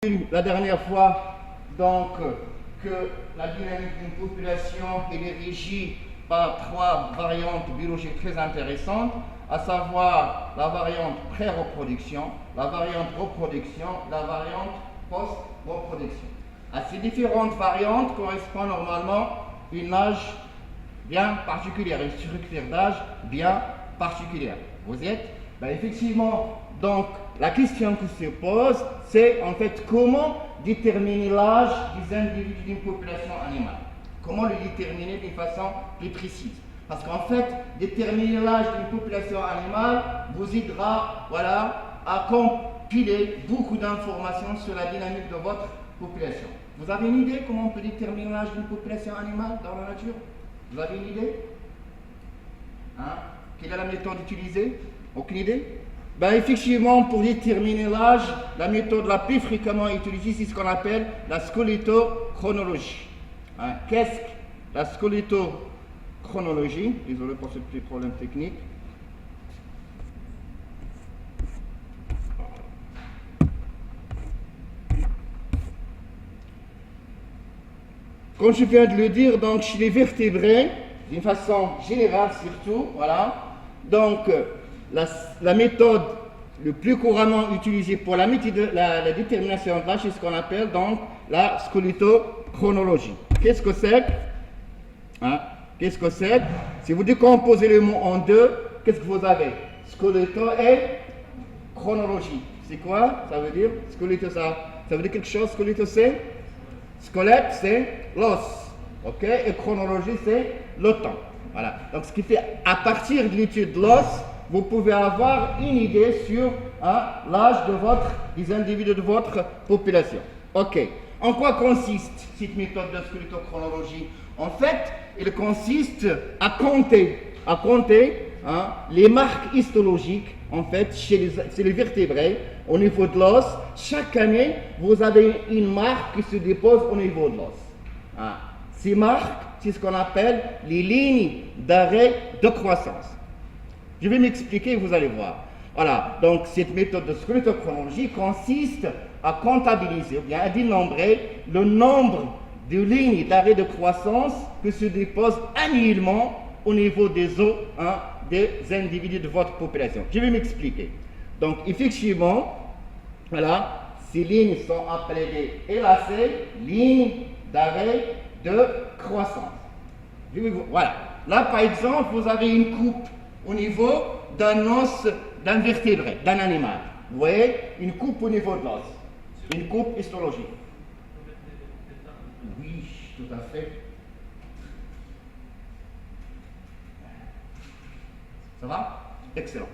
La dernière fois, donc, que la dynamique d'une population est régie par trois variantes biologiques très intéressantes, à savoir la variante pré-reproduction, la variante reproduction, la variante post-reproduction. À ces différentes variantes correspond normalement une âge bien particulière, une structure d'âge bien particulière. Vous êtes effectivement, donc, la question qui se pose, c'est en fait comment déterminer l'âge des individus d'une population animale. Comment le déterminer d'une façon plus précise. Parce qu'en fait, déterminer l'âge d'une population animale vous aidera, à compiler beaucoup d'informations sur la dynamique de votre population. Vous avez une idée comment on peut déterminer l'âge d'une population animale dans la nature? Vous avez une idée? Quelle est la méthode utilisée? Aucune idée? Effectivement, pour déterminer l'âge, la méthode la plus fréquemment utilisée, c'est ce qu'on appelle la scolétochronologie. Qu'est-ce que la scolétochronologie? Désolé pour ce petit problème technique. Comme je viens de le dire, donc chez les vertébrés, d'une façon générale surtout, donc la méthode le plus couramment utilisée pour la détermination de l'âge, c'est ce qu'on appelle donc la scolétochronologie. Qu'est-ce que c'est? Qu'est-ce que c'est? Si vous décomposez le mot en deux, qu'est-ce que vous avez? Scoléto et chronologie. C'est quoi? Ça veut dire scoléto, ça veut dire quelque chose. Scoléto, c'est squelette, c'est l'os. Ok? Et chronologie, c'est le temps. Voilà. Donc, ce qui fait, à partir de l'étude de l'os, vous pouvez avoir une idée sur l'âge des individus de votre population. Ok. En quoi consiste cette méthode de scolétochronologie? En fait, elle consiste à compter les marques histologiques, en fait, chez les vertébrés, au niveau de l'os. Chaque année, vous avez une marque qui se dépose au niveau de l'os. Ces marques, c'est ce qu'on appelle les lignes d'arrêt de croissance. Je vais m'expliquer, vous allez voir. Voilà, donc cette méthode de scolétochronologie consiste à comptabiliser, ou bien à dénombrer le nombre de lignes d'arrêt de croissance que se déposent annuellement au niveau des os des individus de votre population. Je vais m'expliquer. Donc, effectivement, ces lignes sont appelées des LAC, lignes d'arrêt de croissance. Voilà. Là, par exemple, vous avez une coupe au niveau d'un os, d'un vertébré, d'un animal. Vous voyez, une coupe au niveau de l'os. Une coupe histologique. Oui, tout à fait. Ça va? Excellent.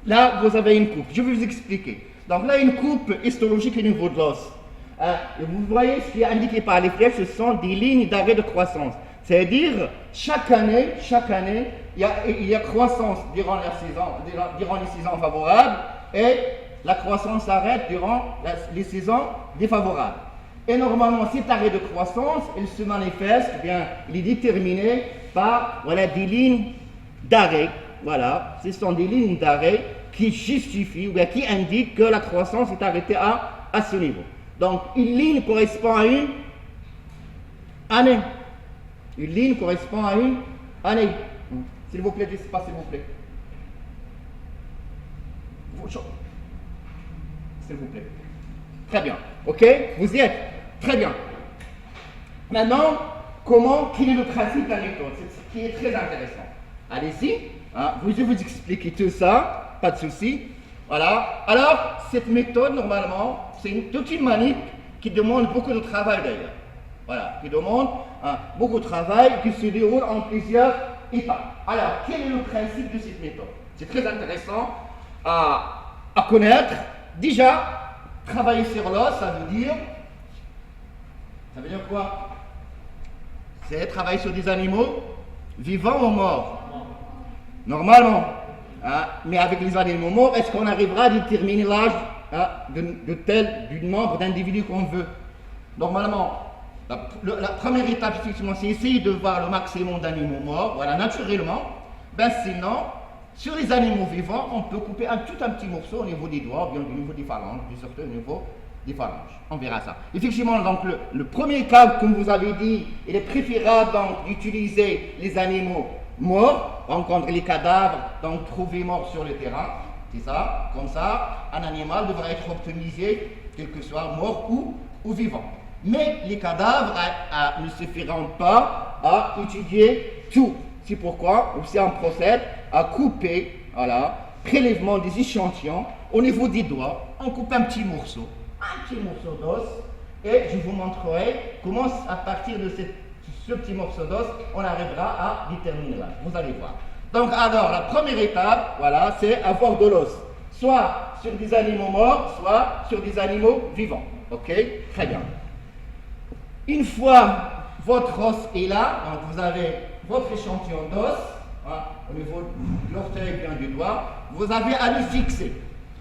Là, vous avez une coupe. Je vais vous expliquer. Donc là, une coupe histologique au niveau de l'os. Et vous voyez ce qui est indiqué par les flèches, ce sont des lignes d'arrêt de croissance. C'est-à-dire, chaque année, il y a croissance durant les saisons favorables et la croissance s'arrête durant les saisons défavorables. Et normalement, cet arrêt de croissance, il se manifeste, il est déterminé par des lignes d'arrêt. Voilà, ce sont des lignes d'arrêt qui justifient ou bien qui indiquent que la croissance est arrêtée à ce niveau. Donc, une ligne correspond à une année. Une ligne correspond à une année. S'il vous plaît, dites pas s'il vous plaît. S'il vous plaît. Très bien. Ok? Vous y êtes? Très bien. Maintenant, quel est le principe de la méthode? C'est ce qui est très intéressant. Allez-y. Je vais vous expliquer tout ça. Pas de souci. Voilà. Alors, cette méthode, normalement, c'est toute une manip qui demande beaucoup de travail d'ailleurs. Voilà, qui demande beaucoup de travail, qui se déroule en plusieurs étapes. Alors, quel est le principe de cette méthode? C'est très intéressant à connaître. Déjà, travailler sur l'os, ça veut dire quoi? C'est travailler sur des animaux vivants ou morts? Normalement. Mais avec les animaux morts, est-ce qu'on arrivera à déterminer l'âge du nombre d'individus qu'on veut? Normalement, la première étape, effectivement, c'est essayer de voir le maximum d'animaux morts, naturellement. Sinon, sur les animaux vivants, on peut couper tout un petit morceau au niveau des doigts, bien au niveau des phalanges, au niveau des phalanges. On verra ça. Effectivement, donc le premier cas, comme vous avez dit, il est préférable donc d'utiliser les animaux morts, rencontrer les cadavres, donc trouvés morts sur le terrain. C'est ça. Comme ça, un animal devra être optimisé, quel que soit mort ou vivant. Mais les cadavres ne suffiront pas à étudier tout. C'est pourquoi aussi on procède à couper, voilà, prélèvement des échantillons au niveau des doigts. On coupe un petit morceau d'os, et je vous montrerai comment à partir de ce petit morceau d'os, on arrivera à déterminer l'âge. Vous allez voir. Donc alors, la première étape, voilà, c'est avoir de l'os, soit sur des animaux morts, soit sur des animaux vivants. Ok? Très bien. Une fois votre os est là, donc vous avez votre échantillon d'os, hein, au niveau de l'orteil bien du doigt, vous avez à le fixer.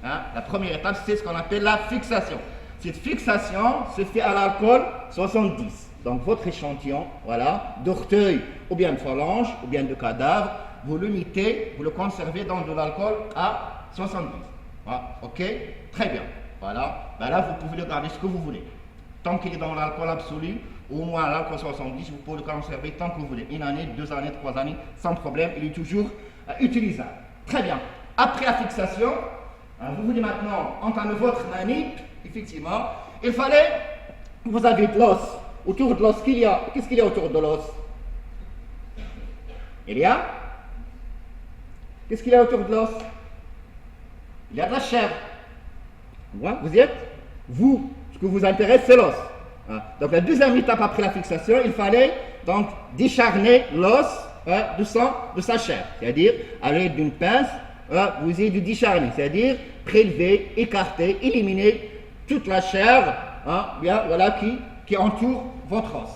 Hein. La première étape, c'est ce qu'on appelle la fixation. Cette fixation se fait à l'alcool 70. Donc votre échantillon, voilà, d'orteil ou bien de phalange ou bien de cadavre, vous le mettez, vous le conservez dans de l'alcool à 70. Voilà. Ok? Très bien. Voilà. Ben là, vous pouvez le garder ce que vous voulez. Tant qu'il est dans l'alcool absolu, au moins l'alcool 70, vous pouvez le conserver tant que vous voulez. 1 année, 2 années, 3 années, sans problème, il est toujours utilisable. Très bien. Après la fixation, vous voulez maintenant entamer votre manip, effectivement. Il fallait, vous avez de l'os. Autour de l'os, qu'est-ce qu'il y a autour de l'os? Il y a? Qu'est-ce qu'il y a autour de l'os? Il y a de la chair. Vous y êtes? Vous, ce que vous intéresse, c'est l'os. Donc la deuxième étape après la fixation, il fallait donc décharner l'os de sa chair. C'est-à-dire, à l'aide d'une pince, vous essayez de décharner, c'est-à-dire prélever, écarter, éliminer toute la chair bien, voilà, qui entoure votre os.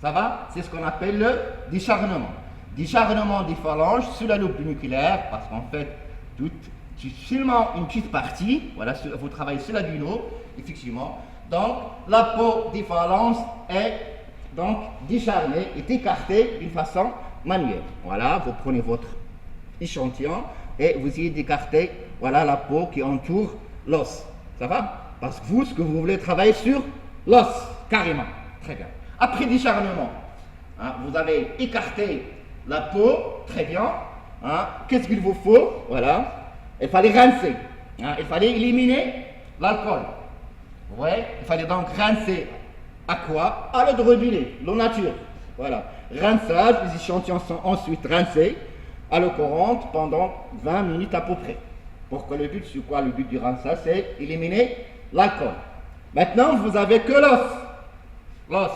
Ça va? C'est ce qu'on appelle le décharnement. Décharnement des phalanges sous la loupe binoculaire, parce qu'en fait, c'est seulement une petite partie, voilà, vous travaillez sur la bino, effectivement. Donc, la peau des phalanges est donc décharnée, est écartée d'une façon manuelle. Voilà, vous prenez votre échantillon et vous essayez d'écarter, voilà, la peau qui entoure l'os. Ça va? Parce que vous, ce que vous voulez travailler sur l'os, carrément. Très bien. Après décharnement, vous avez écarté la peau, très bien. Qu'est-ce qu'il vous faut? Voilà. Il fallait rincer. Il fallait éliminer l'alcool. Vous voyez? Il fallait donc rincer à quoi? À l'eau de robinet, l'eau nature. Voilà. Rinçage, les échantillons sont ensuite rincés à l'eau courante pendant 20 minutes à peu près. Pourquoi le but? C'est quoi le but du rinçage? C'est éliminer l'alcool. Maintenant, vous avez que l'os. L'os.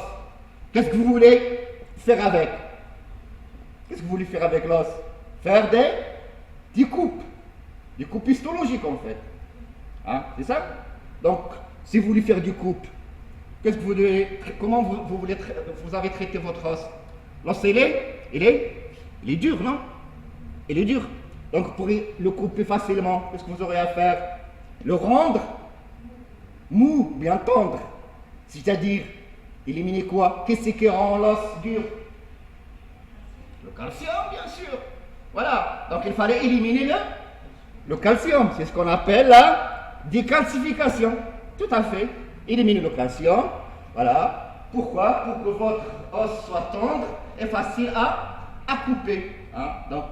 Qu'est-ce que vous voulez faire avec? Qu'est-ce que vous voulez faire avec l'os? Faire des coupes. Des coupes histologiques en fait. C'est ça? Donc, si vous voulez faire du coupe, qu'est-ce que vous devez, comment vous avez traité votre os? L'os, il est dur, non? Il est dur. Donc, pour le couper facilement, qu'est-ce que vous aurez à faire? Le rendre mou, bien tendre. C'est-à-dire, éliminer quoi? Qu'est-ce qui rend l'os dur? Le calcium, bien sûr. Voilà. Donc, il fallait éliminer le calcium. C'est ce qu'on appelle la décalcification. Tout à fait. Éliminer le calcium. Voilà. Pourquoi? Pour que votre os soit tendre et facile à couper. Donc,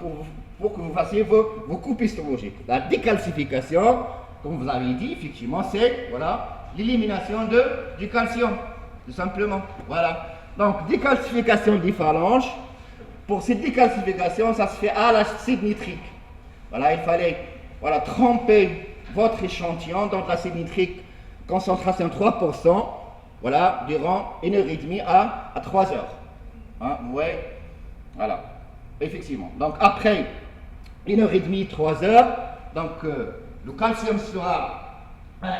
pour que vous fassiez vos coupes histologiques. La décalcification, comme vous avez dit, effectivement, c'est voilà, l'élimination du calcium. Tout simplement. Voilà. Donc, décalcification des phalanges. Pour cette décalcification, ça se fait à l'acide nitrique. Voilà, il fallait tremper votre échantillon dans l'acide nitrique, concentration 3%, voilà, durant 1h30 à 3 heures. Vous voyez? Voilà, effectivement. Donc après 1h30, 3 heures, donc le calcium sera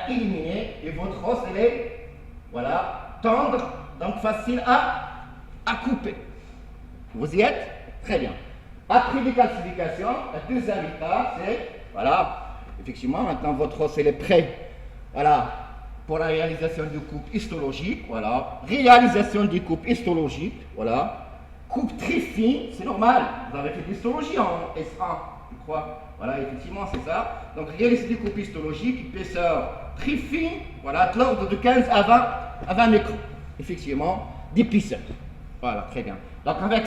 éliminé et votre os, elle est, voilà, tendre, donc facile à couper. Vous y êtes? Très bien. Après décalcification, la deuxième étape, c'est, voilà, effectivement, maintenant votre os est prêt, voilà, pour la réalisation de coupe histologique, voilà, réalisation des coupes histologiques, voilà, coupe très fine, c'est normal, vous avez fait l'histologie en S1, je crois, voilà, effectivement, c'est ça. Donc, réaliser des coupes histologiques, épaisseur très fine, voilà, de l'ordre de 15 à 20 microns, effectivement, d'épaisseur. Voilà, très bien. Donc avec,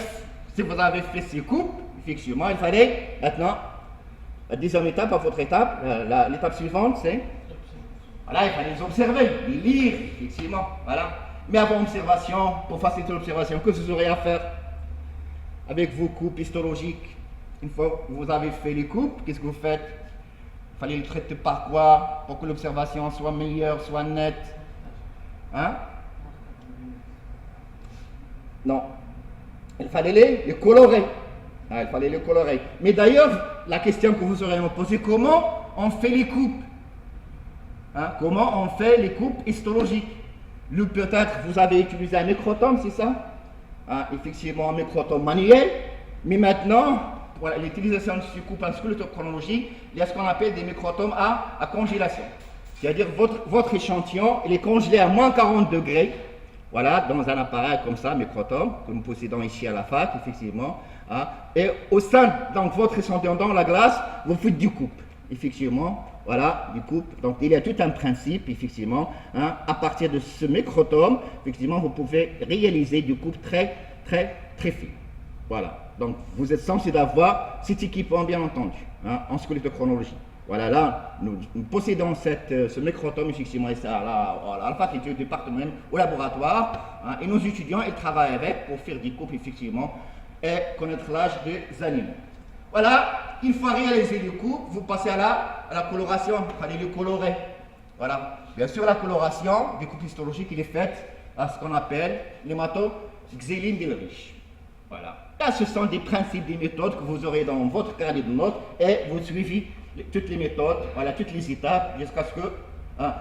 si vous avez fait ces coupes, effectivement, il fallait maintenant, la deuxième étape, à votre étape, l'étape suivante, c'est, voilà, il fallait les observer, les lire, effectivement, voilà. Mais avant observation, pour faciliter l'observation, que vous aurez à faire avec vos coupes histologiques? Une fois que vous avez fait les coupes, qu'est-ce que vous faites? Il fallait les traiter par quoi pour que l'observation soit meilleure, soit nette? Hein? Non. Il fallait les colorer. Ah, il fallait les colorer. Mais d'ailleurs, la question que vous aurez à me poser, comment on fait les coupes? Hein? Comment on fait les coupes histologiques? Peut-être vous avez utilisé un microtome, c'est ça? Hein? Effectivement, un microtome manuel. Mais maintenant, pour l'utilisation de ce coupe en squelettochronologie, il y a ce qu'on appelle des microtomes à congélation. C'est-à-dire votre échantillon, il est congelé à moins 40 degrés. Voilà, dans un appareil comme ça, microtome, que nous possédons ici à la fac, effectivement. Hein, et au sein de votre échantillon dans la glace, vous faites du coupe, effectivement. Voilà, du coupe. Donc il y a tout un principe, effectivement. Hein, à partir de ce microtome, effectivement, vous pouvez réaliser du coupe très, très, très fin. Voilà. Donc vous êtes censé d'avoir cet équipement, bien entendu, hein, en squelettochronologie. Voilà, là, nous possédons ce microtome, effectivement, et ça, à la faculté, au département, au laboratoire, hein, et nos étudiants, ils travaillent avec pour faire des coupes, effectivement, et connaître l'âge des animaux. Voilà, une fois réalisé les coupes, vous passez à la coloration, il fallait les colorer. Voilà, bien sûr, la coloration des coupes histologiques, il est faite à ce qu'on appelle l'hématoxyline d'Ehrlich. Voilà. Là, ce sont des principes, des méthodes que vous aurez dans votre carnet de notes, et vous suivez toutes les méthodes, voilà, toutes les étapes, jusqu'à ce que, hein,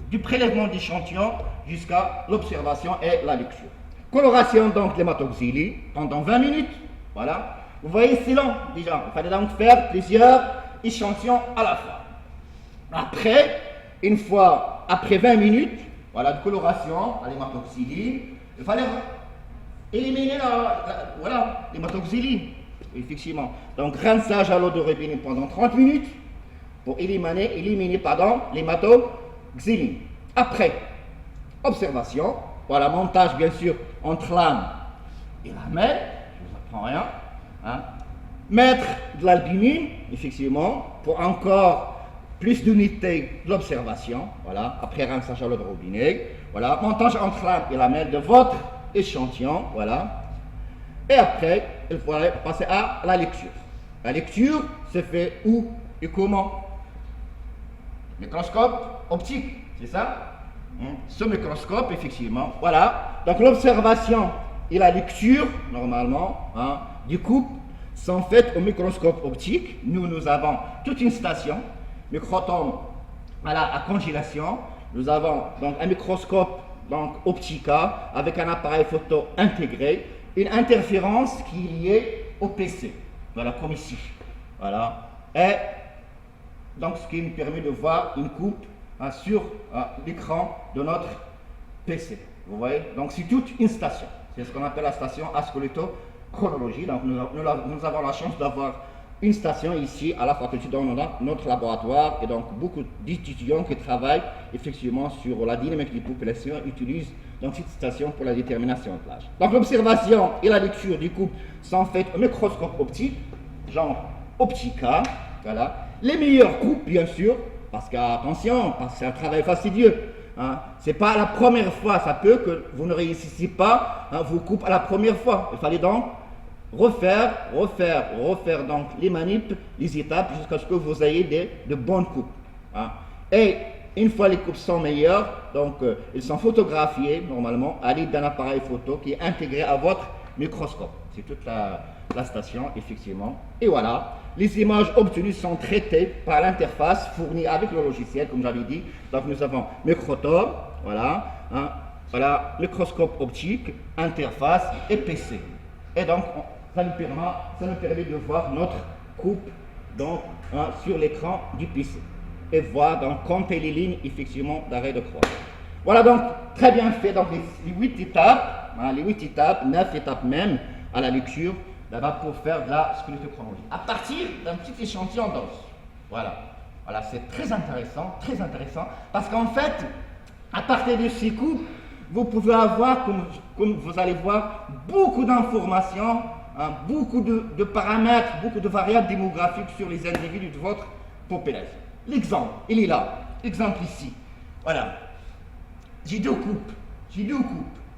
du prélèvement d'échantillons jusqu'à l'observation et la lecture. Coloration donc l'hématoxylie pendant 20 minutes, voilà. Vous voyez, c'est long déjà, il fallait donc faire plusieurs échantillons à la fois. Après, une fois, après 20 minutes, voilà, de coloration à l'hématoxylie, il fallait éliminer l'hématoxylie. Effectivement. Donc, rinçage à l'eau de robinet pendant 30 minutes pour éliminer l'hématoxyline. Après, observation. Voilà, montage bien sûr entre l'âme et la lamelle. Je ne vous apprends rien. Hein. Mettre de l'albumine, effectivement, pour encore plus d'unité de l'observation. Voilà, après rinçage à l'eau de robinet. Voilà, montage entre l'âme et la lamelle de votre échantillon. Voilà. Et après, il faudrait passer à la lecture. La lecture se fait où et comment? Microscope optique, c'est ça? Ce microscope, effectivement. Voilà. Donc l'observation et la lecture, normalement, hein, du coupe, sont faites au microscope optique. Nous avons toute une station, microtome, voilà, à congélation. Nous avons donc un microscope donc, optica avec un appareil photo intégré. Une interférence qui est liée au PC, voilà, comme ici. Voilà. Et donc, ce qui nous permet de voir une coupe sur l'écran de notre PC. Vous voyez? Donc, c'est toute une station. C'est ce qu'on appelle la station à squelettochronologie. Donc, nous avons la chance d'avoir une station ici à la faculté dans notre laboratoire et donc beaucoup d'étudiants qui travaillent effectivement sur la dynamique des populations utilisent donc cette station pour la détermination de l'âge. Donc l'observation et la lecture du couple sont faites au microscope optique, genre optica, voilà. Les meilleures coupes bien sûr, parce qu'attention, parce que c'est un travail fastidieux. Hein. C'est pas la première fois, ça peut que vous ne réussissiez pas vos coupes à la première fois. Il fallait donc refaire donc les manips, les étapes jusqu'à ce que vous ayez de bonnes coupes. Hein. Et une fois les coupes sont meilleures, donc ils sont photographiés normalement à l'aide d'un appareil photo qui est intégré à votre microscope. C'est toute la station effectivement. Et voilà, les images obtenues sont traitées par l'interface fournie avec le logiciel, comme j'avais dit. Donc nous avons microtome, voilà, hein, voilà, microscope optique, interface et PC. Et donc ça nous permet de voir notre coupe donc, hein, sur l'écran du PC. Et voir, donc, compter les lignes, effectivement, d'arrêt de croix. Voilà, donc, très bien fait, donc, les 8 étapes, hein, les 8 étapes, 9 étapes même, à la lecture, là-bas, pour faire de la squelettochronologie. À partir d'un petit échantillon d'os. Voilà. Voilà, c'est très intéressant, parce qu'en fait, à partir de ces coupes, vous pouvez avoir, comme vous allez voir, beaucoup d'informations, hein, beaucoup de paramètres, beaucoup de variables démographiques sur les individus de votre population. L'exemple, il est là. Exemple ici. Voilà. J'ai deux coupes.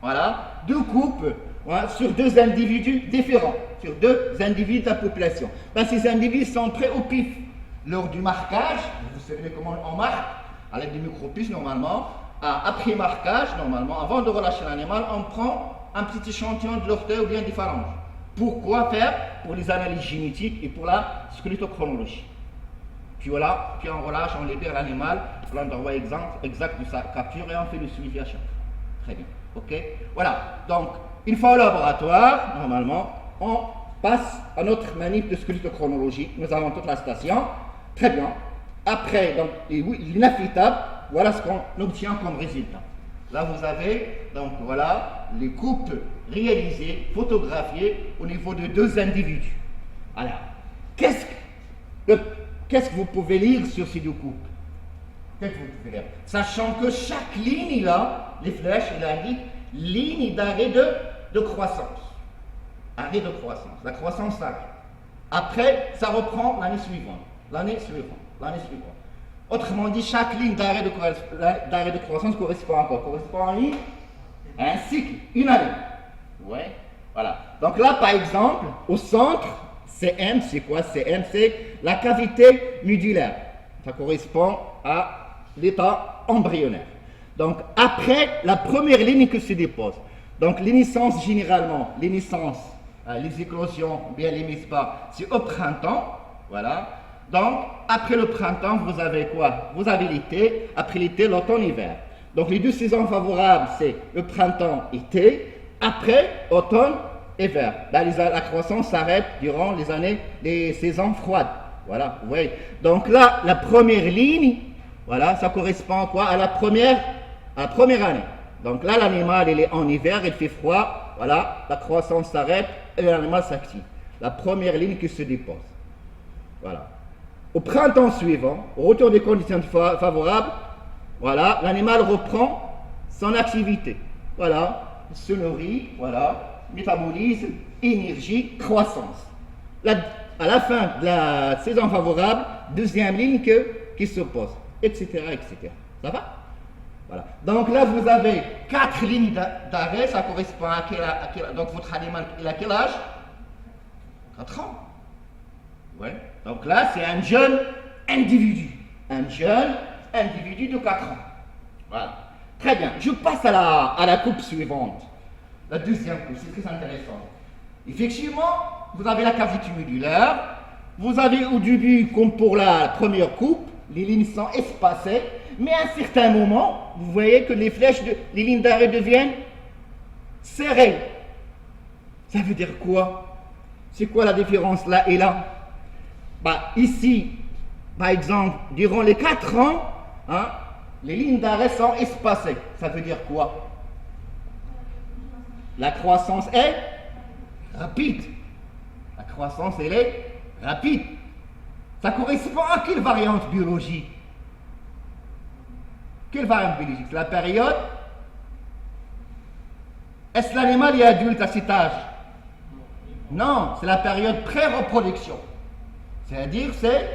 Voilà. Deux coupes, voilà, sur deux individus différents. Sur deux individus de la population. Ben, ces individus sont prêts au pif. Lors du marquage, vous savez comment on marque, avec des micropuces normalement. Après marquage, normalement, avant de relâcher l'animal, on prend un petit échantillon de l'orteil ou bien des phalanges. Pourquoi faire? Pour les analyses génétiques et pour la squelettochronologie. Puis voilà, puis on relâche, on libère l'animal, l'endroit exact de sa capture et on fait le suivi à chaque fois. Très bien, ok? Voilà, donc une fois au laboratoire, normalement, on passe à notre manip de squelettochronologie. Nous avons toute la station. Très bien. Après, donc, l'inaffectable, voilà ce qu'on obtient comme résultat. Là, vous avez, donc voilà, les coupes réalisées, photographiées au niveau de deux individus. Alors, qu'est-ce que vous pouvez lire sur ces deux coupes? Qu'est-ce que vous pouvez lire? Sachant que chaque ligne, là, les flèches, il indique ligne d'arrêt de croissance. Arrêt de croissance. La croissance s'arrête. Après, ça reprend l'année suivante. Autrement dit, chaque ligne d'arrêt de croissance correspond à quoi? Correspond à un cycle, une année. Ouais, voilà. Donc là, par exemple, au centre, CM, c'est quoi? CM, c'est la cavité médullaire. Ça correspond à l'état embryonnaire. Donc après, la première ligne que se dépose. Donc les naissances, généralement, les éclosions, bien les mispas, c'est au printemps. Voilà. Donc, après le printemps, vous avez quoi? Vous avez l'été, après l'été, l'automne, l'hiver. Donc, les deux saisons favorables, c'est le printemps-été, après, automne, hiver. Là, la croissance s'arrête durant les saisons froides. Voilà, vous voyez. Donc là, la première ligne, voilà, ça correspond à quoi? À la première année. Donc là, l'animal, il est en hiver, il fait froid, voilà, la croissance s'arrête et l'animal s'active. La première ligne qui se dépose. Voilà. Au printemps suivant, au retour des conditions favorables, voilà, l'animal reprend son activité. Voilà, il se nourrit, voilà, métabolisme, énergie, croissance. À la fin de la saison favorable, deuxième ligne qui s'oppose, etc., etc. Ça va? Voilà. Donc là, vous avez 4 lignes d'arrêt, ça correspond à quel donc votre animal, il a quel âge? 4 ans. Ouais. Donc là, c'est un jeune individu. Un jeune individu de 4 ans. Voilà. Très bien. Je passe à la coupe suivante. La deuxième coupe, c'est très intéressant. Effectivement, vous avez la cavité médullaire. Vous avez au début, comme pour la première coupe, les lignes sont espacées. Mais à un certain moment, vous voyez que les lignes d'arrêt deviennent serrées. Ça veut dire quoi? C'est quoi la différence là et là? Ici, par exemple, durant les 4 ans, hein, les lignes d'arrêt sont espacées. Ça veut dire quoi? La croissance est rapide. La croissance, elle est rapide. Ça correspond à quelle variante biologique? Quelle variante biologique? C'est la période? Est-ce que l'animal est adulte à cet âge? Non, c'est la période pré-reproduction. C'est-à-dire, c'est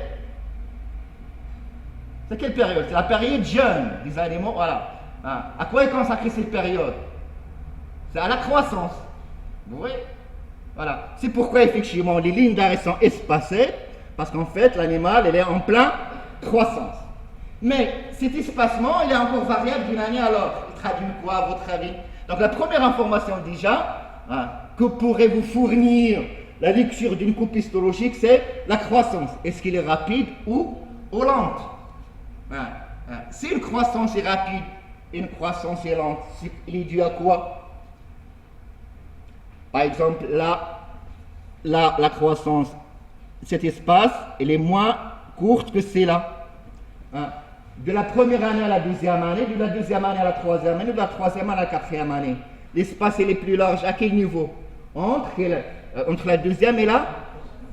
quelle période? C'est la période jeune des animaux, voilà. À quoi est consacrée cette période? C'est à la croissance. Vous voyez? Voilà. C'est pourquoi, effectivement, les lignes d'arrêt sont espacées, parce qu'en fait, l'animal, il est en plein croissance. Mais cet espacement, il est encore variable d'une année à l'autre. Il traduit quoi, à votre avis? Donc, la première information, déjà, que pourrait vous fournir la lecture d'une coupe histologique, c'est la croissance. Est-ce qu'il est rapide ou lente? Si une croissance est rapide et une croissance est lente, il est dû à quoi? Par exemple, là, la croissance, cet espace, elle est moins courte que celle-là. De la première année à la deuxième année, de la deuxième année à la troisième année, de la troisième année à la quatrième année. L'espace est plus large. À quel niveau? Entre la deuxième et la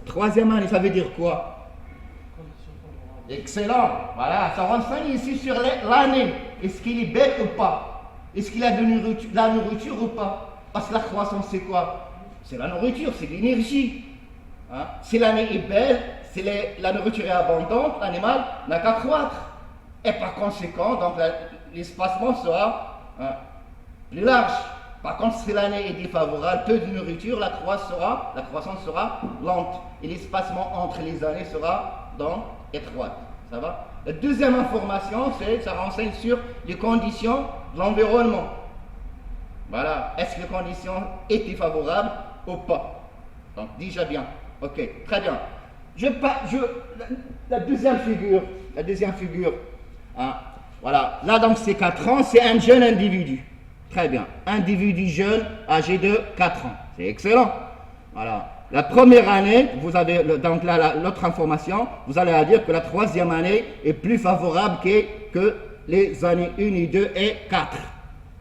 troisième année. Ça veut dire quoi? Excellent. Voilà, ça renseigne ici sur l'année. Est-ce qu'il est belle ou pas? Est-ce qu'il a de la nourriture ou pas? Parce que la croissance, c'est quoi? C'est la nourriture, c'est l'énergie. Hein? Si l'année est belle, si la nourriture est abondante, l'animal n'a qu'à croître. Et par conséquent, donc l'espacement sera plus large. Par contre, si l'année est défavorable, peu de nourriture, la croissance sera lente. Et l'espacement entre les années sera donc étroite. Ça va? La deuxième information, ça renseigne sur les conditions de l'environnement. Voilà. Est-ce que les conditions étaient favorables ou pas? Donc, déjà bien. Ok, très bien. La deuxième figure. Hein, voilà. Là, donc, c'est 4 ans, c'est un jeune individu. Très bien. Individu jeune, âgé de 4 ans. C'est excellent. Voilà. La première année, vous avez, donc là, l'autre information, vous allez dire que la troisième année est plus favorable que les années 1 et 2 et 4.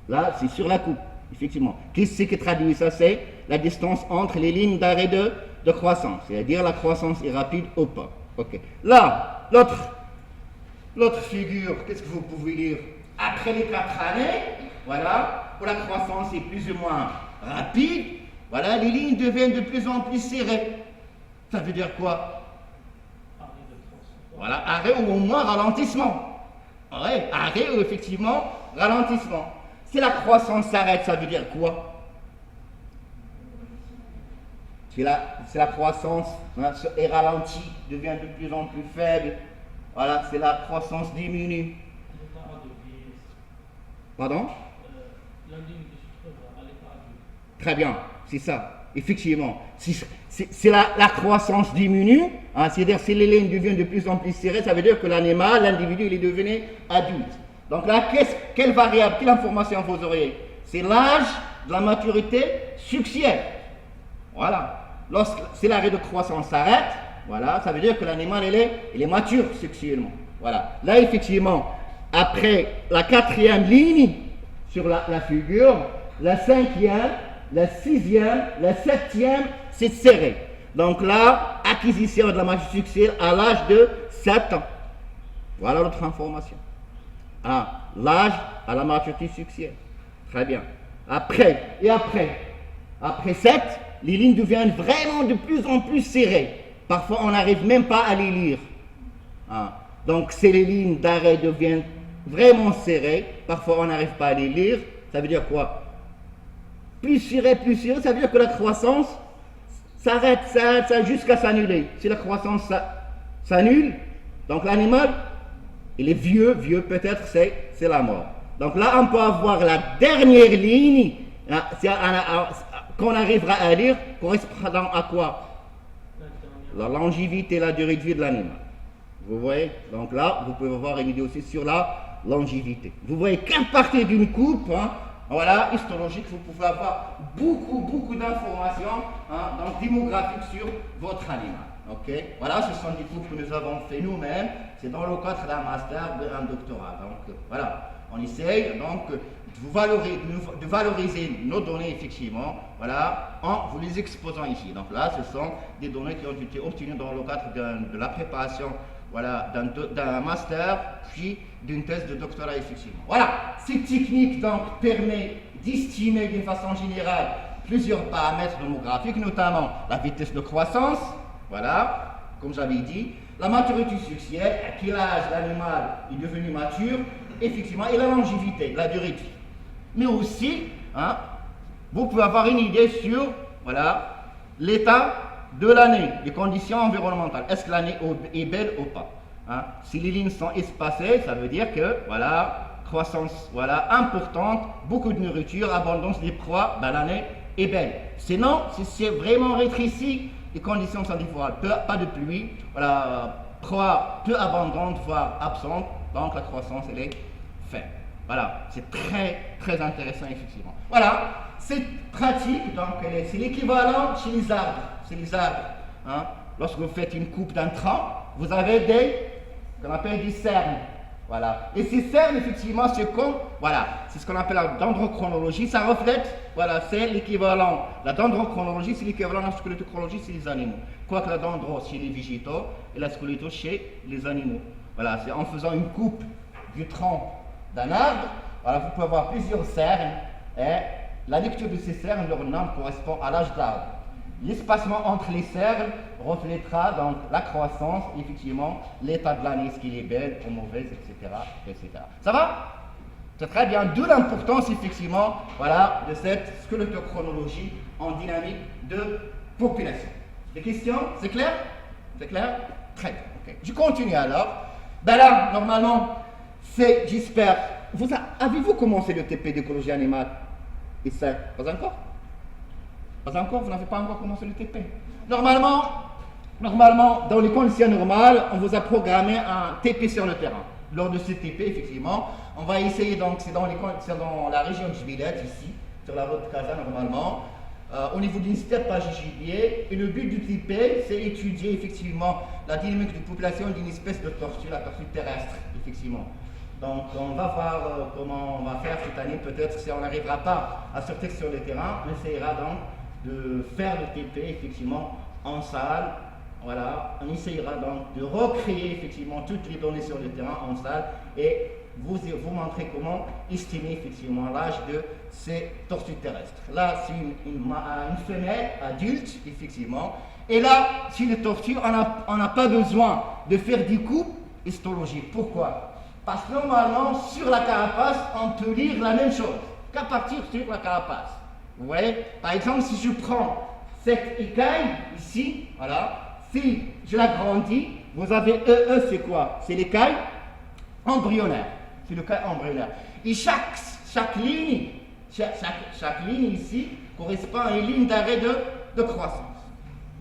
Là, c'est sur la coupe, effectivement. Qu'est-ce qui traduit ça? C'est la distance entre les lignes d'arrêt de croissance, c'est-à-dire la croissance est rapide ou pas. Ok. Là, l'autre figure, qu'est-ce que vous pouvez lire? Après les 4 années, voilà, où la croissance est plus ou moins rapide, voilà, les lignes deviennent de plus en plus serrées. Ça veut dire quoi? Voilà, arrêt ou au moins ralentissement. Ouais, arrêt ou effectivement ralentissement. Si la croissance s'arrête, ça veut dire quoi? Si la croissance est ralentie, devient de plus en plus faible, voilà, c'est la croissance diminue. Pardon? Très bien, c'est ça, effectivement. Si la croissance diminue, hein, c'est-à-dire si les lignes deviennent de plus en plus serrées, ça veut dire que l'individu, il est devenu adulte. Donc là, quelle variable, quelle information vous auriez? C'est l'âge de la maturité sexuelle. Voilà. Si l'arrêt de croissance s'arrête, voilà, ça veut dire que l'animal, il est mature sexuellement. Voilà. Là, effectivement, après la 4e ligne sur la figure, la 5e, la 6e, la 7e, c'est serré. Donc là, acquisition de la maturité sexuelle à l'âge de 7 ans. Voilà l'autre information. L'âge à la maturité sexuelle. Très bien. Après 7, les lignes deviennent vraiment de plus en plus serrées. Parfois, on n'arrive même pas à les lire. Donc, si les lignes d'arrêt deviennent vraiment serrées, parfois on n'arrive pas à les lire. Ça veut dire quoi? Plus serré, ça veut dire que la croissance s'arrête jusqu'à s'annuler. Si la croissance s'annule, donc l'animal, il est vieux peut-être, c'est la mort. Donc là, on peut avoir la dernière ligne, qu'on arrivera à lire, correspondant à quoi? La longévité, la durée de vie de l'animal. Vous voyez? Donc là, vous pouvez avoir une idée aussi sur la longévité. Vous voyez qu'à partir d'une coupe, voilà, histologique, vous pouvez avoir beaucoup d'informations donc démographiques sur votre animal. Ok? Voilà, ce sont des coupes que nous avons fait nous-mêmes. C'est dans le cadre d'un master, d'un doctorat. Donc voilà, on essaye donc de valoriser nos données effectivement, voilà, en vous les exposant ici. Donc là, ce sont des données qui ont été obtenues dans le cadre de la préparation, voilà, d'un master, puis d'une thèse de doctorat effectivement. Voilà, cette technique donc permet d'estimer d'une façon générale plusieurs paramètres démographiques, notamment la vitesse de croissance, voilà, comme j'avais dit, la maturité sexuelle, à quel âge l'animal est devenu mature, effectivement, et la longévité, la durée de vie. Mais aussi, vous pouvez avoir une idée sur, voilà, l'état de l'année, les conditions environnementales. Est-ce que l'année est belle ou pas? Si les lignes sont espacées, ça veut dire que, voilà, croissance, voilà, importante, beaucoup de nourriture, abondance des proies, l'année est belle. Sinon, si c'est vraiment rétréci, les conditions sont différentes. Pas de pluie, voilà, proies peu abondantes, voire absentes, donc la croissance, elle est faible. Voilà, c'est très intéressant effectivement. Voilà, cette pratique, donc, c'est l'équivalent chez les arbres. C'est les arbres. Lorsque vous faites une coupe d'un tronc, vous avez qu'on appelle des cernes. Voilà. Et ces cernes, effectivement, c'est comme, voilà, c'est ce qu'on appelle la dendrochronologie. Ça reflète, voilà, c'est l'équivalent. La dendrochronologie, c'est l'équivalent de la squelettochronologie chez les animaux. Quoique la dendro chez les végétaux et la squeletto chez les animaux. Voilà, c'est en faisant une coupe du tronc d'un arbre, voilà, vous pouvez avoir plusieurs cernes et la lecture de ces cernes, leur nom correspond à l'âge de l'arbre. L'espacement entre les cernes reflètera donc la croissance, effectivement, l'état de l'année, est-ce qu'il est belle ou mauvaise, etc., etc. Ça va? C'est très bien, d'où l'importance, effectivement, voilà, de cette squelettochronologie en dynamique de population. Des questions? C'est clair? C'est clair? Très bien, ok. Je continue alors. Ben là, normalement, c'est, j'espère, avez-vous commencé le TP d'écologie animale? Et ça, pas encore? Pas encore, vous n'avez pas encore commencé le TP. Normalement, dans les conditions normales, on vous a programmé un TP sur le terrain. Lors de ce TP, effectivement, on va essayer, donc c'est dans la région de Jubilette, ici, sur la route de Casa, normalement, au niveau d'une steppe à gibier. Et le but du TP, c'est étudier, effectivement, la dynamique de population d'une espèce de tortue, la tortue terrestre, effectivement. Donc, on va voir comment on va faire cette année. Peut-être si on n'arrivera pas à sortir sur le terrain, on essaiera donc de faire le TP effectivement en salle. Voilà, on essayera donc de recréer effectivement toutes les données sur le terrain en salle et vous montrer comment estimer effectivement l'âge de ces tortues terrestres. Là, c'est une femelle adulte, effectivement. Et là, si les tortues, on n'a pas besoin de faire des coupes histologiques. Pourquoi? Parce que normalement, sur la carapace, on peut lire la même chose qu'à partir sur la carapace. Vous voyez? Par exemple, si je prends cette écaille ici, voilà, si je l'agrandis, vous avez c'est quoi? C'est l'écaille embryonnaire. C'est l'écaille embryonnaire. Et chaque ligne ici correspond à une ligne d'arrêt de croissance.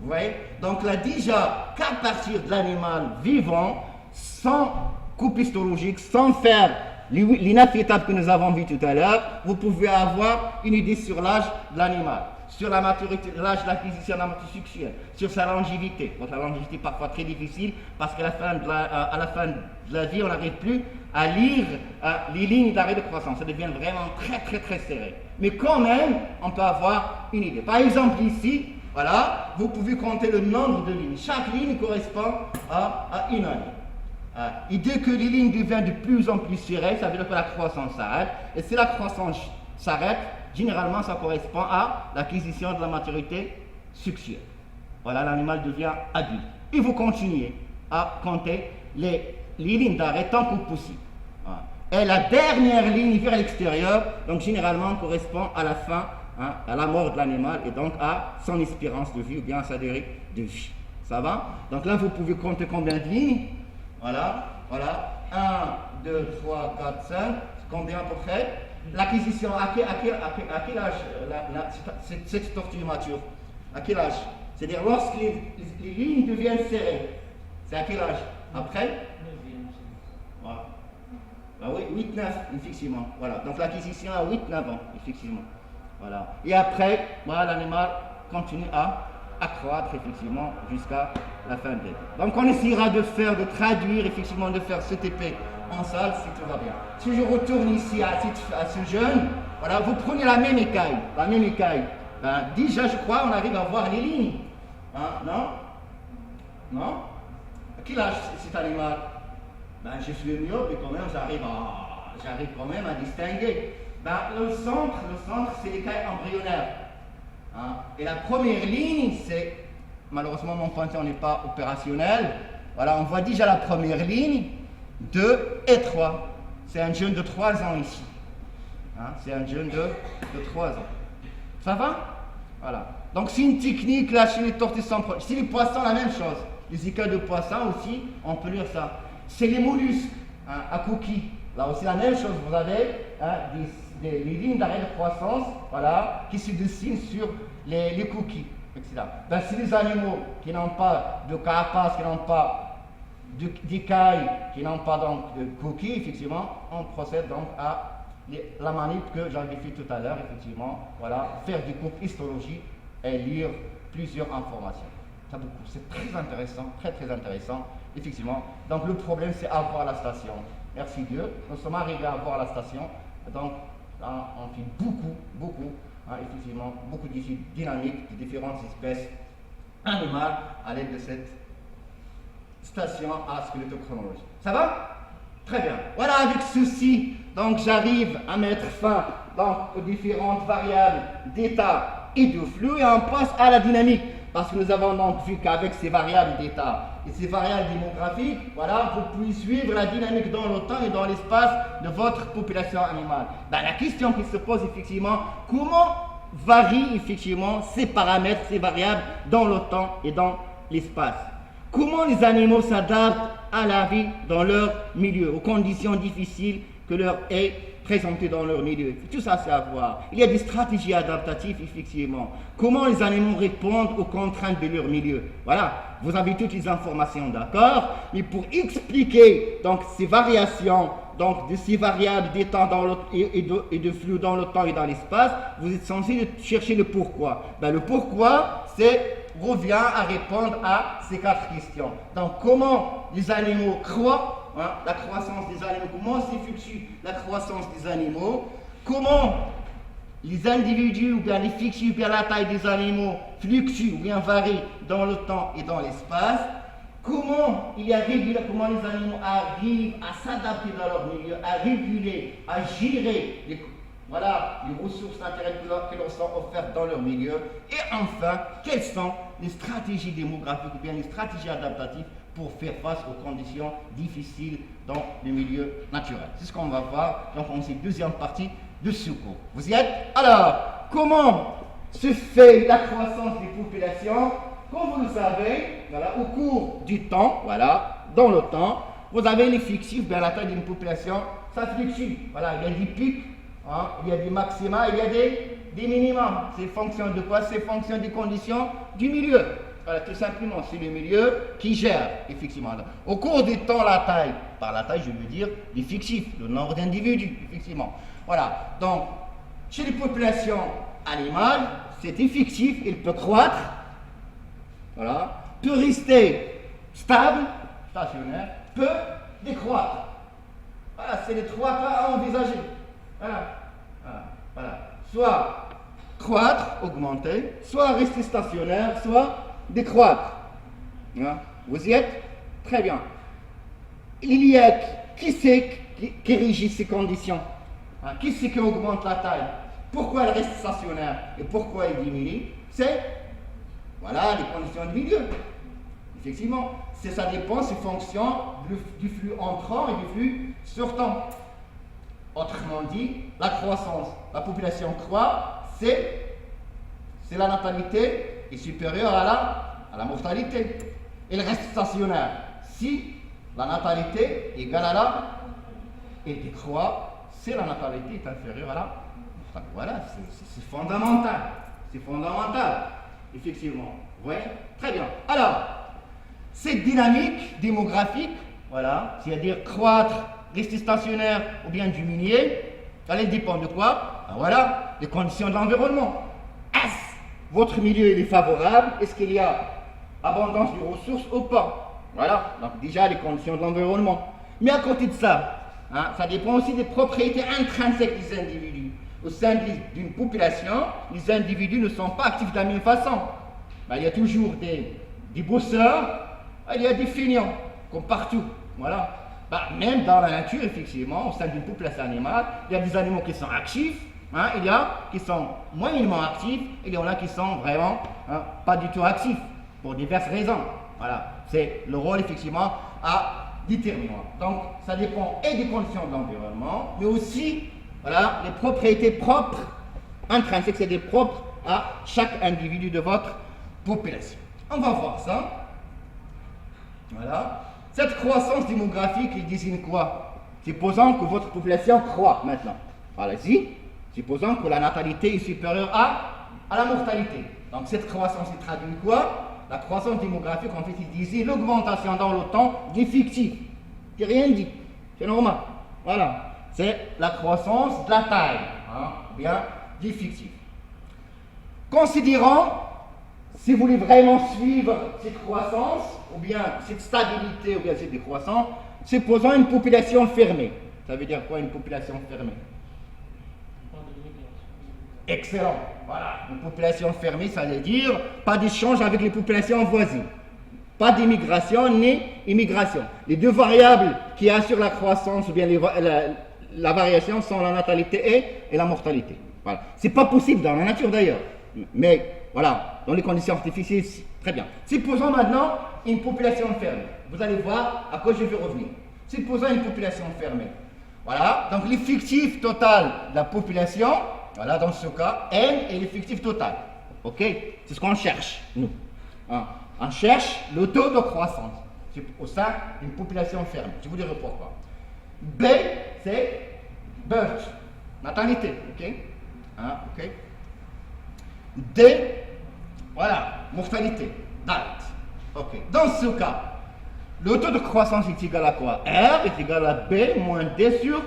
Vous voyez? Donc là, déjà, qu'à partir de l'animal vivant, sans coupe histologique, sans faire les 9 étapes que nous avons vues tout à l'heure, vous pouvez avoir une idée sur l'âge de l'animal, sur la maturité, l'âge de l'acquisition de la maturité sexuelle, sur sa longévité. Donc la longévité est parfois très difficile parce qu'à la fin de la vie, on n'arrive plus à lire les lignes d'arrêt de croissance. Ça devient vraiment très très très serré. Mais quand même, on peut avoir une idée. Par exemple ici, voilà, vous pouvez compter le nombre de lignes. Chaque ligne correspond à une année. Et dès que les lignes deviennent de plus en plus serrées, ça veut dire que la croissance s'arrête. Et si la croissance s'arrête, généralement ça correspond à l'acquisition de la maturité sexuelle. Voilà, l'animal devient adulte. Et vous continuez à compter les lignes d'arrêt tant que possible. Voilà. Et la dernière ligne vers l'extérieur, donc généralement correspond à la fin, à la mort de l'animal et donc à son espérance de vie ou bien à sa durée de vie. Ça va? Donc là, vous pouvez compter combien de lignes? Voilà, 1, 2, 3, 4, 5, combien à peu près? L'acquisition, à quel âge cette tortue mature? À quel âge? C'est-à-dire lorsque les lignes deviennent serrées, c'est à quel âge? Après? Voilà. Ah oui, 8, 9, effectivement. Voilà. Donc l'acquisition à 8, 9 ans, effectivement. Voilà. Et après, voilà, l'animal continue à accroître effectivement jusqu'à la fin de l'été. Donc on essaiera de traduire effectivement, de faire ce TP en salle si tout va bien. Si je retourne ici à ce jeune, voilà, vous prenez la même écaille, ben, déjà je crois on arrive à voir les lignes. Non? Non? À quel âge cet animal? Ben, je suis myope et quand même j'arrive quand même à distinguer. Ben, le centre c'est l'écaille embryonnaire. Et la première ligne, c'est, malheureusement mon pointeur n'est pas opérationnel, voilà, on voit déjà la première ligne, 2 et 3. C'est un jeune de 3 ans ici. C'est un jeune de 3 ans. Ça va? Voilà. Donc c'est une technique là chez les tortues sans problème. Chez les poissons, la même chose. Les écailles de poisson aussi, on peut lire ça. C'est les mollusques à coquilles. Là aussi la même chose. Vous avez les lignes d'arrêt de croissance, voilà, qui se dessinent sur les cookies, etc. Ben, c'est les animaux qui n'ont pas de carapace, qui n'ont pas d'écailles, qui n'ont pas donc de cookies, effectivement, on procède donc à la manip que j'avais fait tout à l'heure, effectivement, voilà, faire des coupes histologiques et lire plusieurs informations. C'est très intéressant, très très intéressant, effectivement. Donc le problème c'est avoir la station. merci Dieu, nous sommes arrivés à voir la station. Donc, là, on fait beaucoup, effectivement, beaucoup d'études dynamiques de différentes espèces animales à l'aide de cette station à squelettochronologie. Ça va? Très bien. Voilà, avec ceci, donc j'arrive à mettre fin donc, aux différentes variables d'état et de flux et on passe à la dynamique. Parce que nous avons donc vu qu'avec ces variables d'état et ces variables démographiques, voilà, vous pouvez suivre la dynamique dans le temps et dans l'espace de votre population animale. Ben, la question qui se pose effectivement, comment varient effectivement ces paramètres, ces variables dans le temps et dans l'espace? Comment les animaux s'adaptent à la vie dans leur milieu, aux conditions difficiles que leur est présentées dans leur milieu. Tout ça, c'est à voir. Il y a des stratégies adaptatives, effectivement. Comment les animaux répondent aux contraintes de leur milieu. Voilà, vous avez toutes les informations, d'accord? Mais pour expliquer donc ces variations, donc de ces variables d'état et de flux dans le temps et dans l'espace, vous êtes censé chercher le pourquoi. Ben, le pourquoi, revient à répondre à ces 4 questions. Donc, comment les animaux croient, la croissance des animaux, comment s'effectue la croissance des animaux, comment les individus ou bien les fictifs ou bien la taille des animaux fluctuent ou bien varient dans le temps et dans l'espace, comment les animaux arrivent à s'adapter dans leur milieu, à réguler, à gérer les ressources naturelles qui leur sont offertes dans leur milieu. Et enfin, quelles sont les stratégies démographiques ou bien les stratégies adaptatives pour faire face aux conditions difficiles dans le milieu naturel. C'est ce qu'on va voir donc en cette deuxième partie de ce cours. Vous y êtes? Alors, comment se fait la croissance des populations? Comme vous le savez, voilà, au cours du temps, voilà, dans le temps, vous avez les fictifs, bien la taille d'une population, ça fluctue. Voilà, il y a des pics, il y a des maxima, il y a des minimums. C'est fonction de quoi? C'est fonction des conditions du milieu. Voilà, tout simplement, c'est le milieu qui gère, effectivement. Au cours du temps, la taille, par la taille, je veux dire les fictifs, le nombre d'individus, effectivement. Voilà, donc, chez les populations animales, c'est fictif, il peut croître, voilà, peut rester stable, stationnaire, peut décroître. Voilà, c'est les 3 cas à envisager. Voilà. Soit croître, augmenter, soit rester stationnaire, soit décroître. Vous y êtes? Très bien. Il y a qui c'est qui régit ces conditions? Qui c'est qui augmente la taille? Pourquoi elle reste stationnaire et pourquoi elle diminue? C'est les conditions du milieu. Effectivement, ça dépend, c'est fonction du flux entrant et du flux sortant. Autrement dit, la croissance, la population croît, c'est la natalité est supérieure à la mortalité. Elle reste stationnaire. Si la natalité est égale à et décroît, si la natalité est inférieure à mortalité. Voilà, c'est fondamental. C'est fondamental, effectivement. Oui, très bien. Alors, cette dynamique démographique, voilà, c'est-à-dire croître, rester stationnaire ou bien diminuer, ça dépend de quoi? Voilà, les conditions de l'environnement. Est-ce votre milieu est favorable? Est-ce qu'il y a abondance de ressources ou pas? Voilà, donc déjà les conditions de l'environnement. Mais à côté de ça, ça dépend aussi des propriétés intrinsèques des individus. Au sein d'une population, les individus ne sont pas actifs de la même façon. Il y a toujours des bosseurs, il y a des feignants, comme partout. Voilà. Même dans la nature, effectivement, au sein d'une population animale, il y a des animaux qui sont actifs, il y a qui sont moyennement actifs, et il y en a qui sont vraiment pas du tout actifs, pour diverses raisons. Voilà, c'est le rôle, effectivement, à déterminer. Donc, ça dépend et des conditions de l'environnement, mais aussi, voilà, les propriétés propres, intrinsèques, c'est des propres à chaque individu de votre population. On va voir ça. Voilà. Cette croissance démographique, il désigne quoi? Supposons que votre population croît maintenant. Voilà, ici, supposons que la natalité est supérieure à la mortalité. Donc cette croissance, il traduit quoi? La croissance démographique, en fait, il disait l'augmentation dans le temps des fictifs. Je n'ai rien dit, c'est normal. Voilà, c'est la croissance de la taille, ou bien des fictifs. Considérons, si vous voulez vraiment suivre cette croissance, ou bien cette stabilité, ou bien cette décroissance, supposons une population fermée. Ça veut dire quoi une population fermée? Excellent. Voilà. Une population fermée, ça veut dire pas d'échange avec les populations voisines. Pas d'immigration ni immigration. Les deux variables qui assurent la croissance ou bien la variation sont la natalité et la mortalité. Voilà. C'est pas possible dans la nature d'ailleurs. Mais voilà, dans les conditions artificielles, très bien. Supposons maintenant une population fermée. Vous allez voir à quoi je vais revenir. Supposons une population fermée. Voilà, donc l'effectif total de la population, voilà, dans ce cas, N est l'effectif total. Ok? C'est ce qu'on cherche, nous. Hein? On cherche le taux de croissance au sein d'une population fermée. Je vous dirai pourquoi. B, c'est birth, natalité. Ok? Hein? Ok? D, voilà, mortalité, date. Ok. Dans ce cas, le taux de croissance est égal à quoi? R est égal à B moins D sur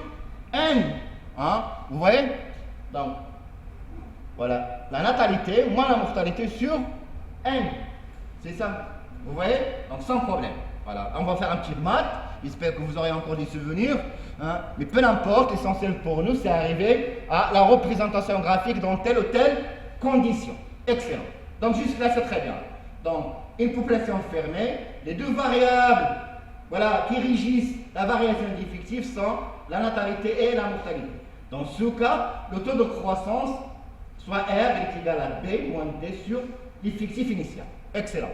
N. Hein? Vous voyez? Donc, voilà, la natalité moins la mortalité sur N. C'est ça. Vous voyez? Donc, sans problème. Voilà, on va faire un petit maths. J'espère que vous aurez encore des souvenirs. Hein? Mais peu importe, l'essentiel pour nous, c'est arriver à la représentation graphique dans telle ou telle condition. Excellent. Donc, jusque-là, c'est très bien. Donc, une population fermée, les deux variables voilà, qui régissent la variation d'effectifs sont la natalité et la mortalité. Dans ce cas, le taux de croissance, soit R, est égal à B moins D sur l'effectif initial. Excellent.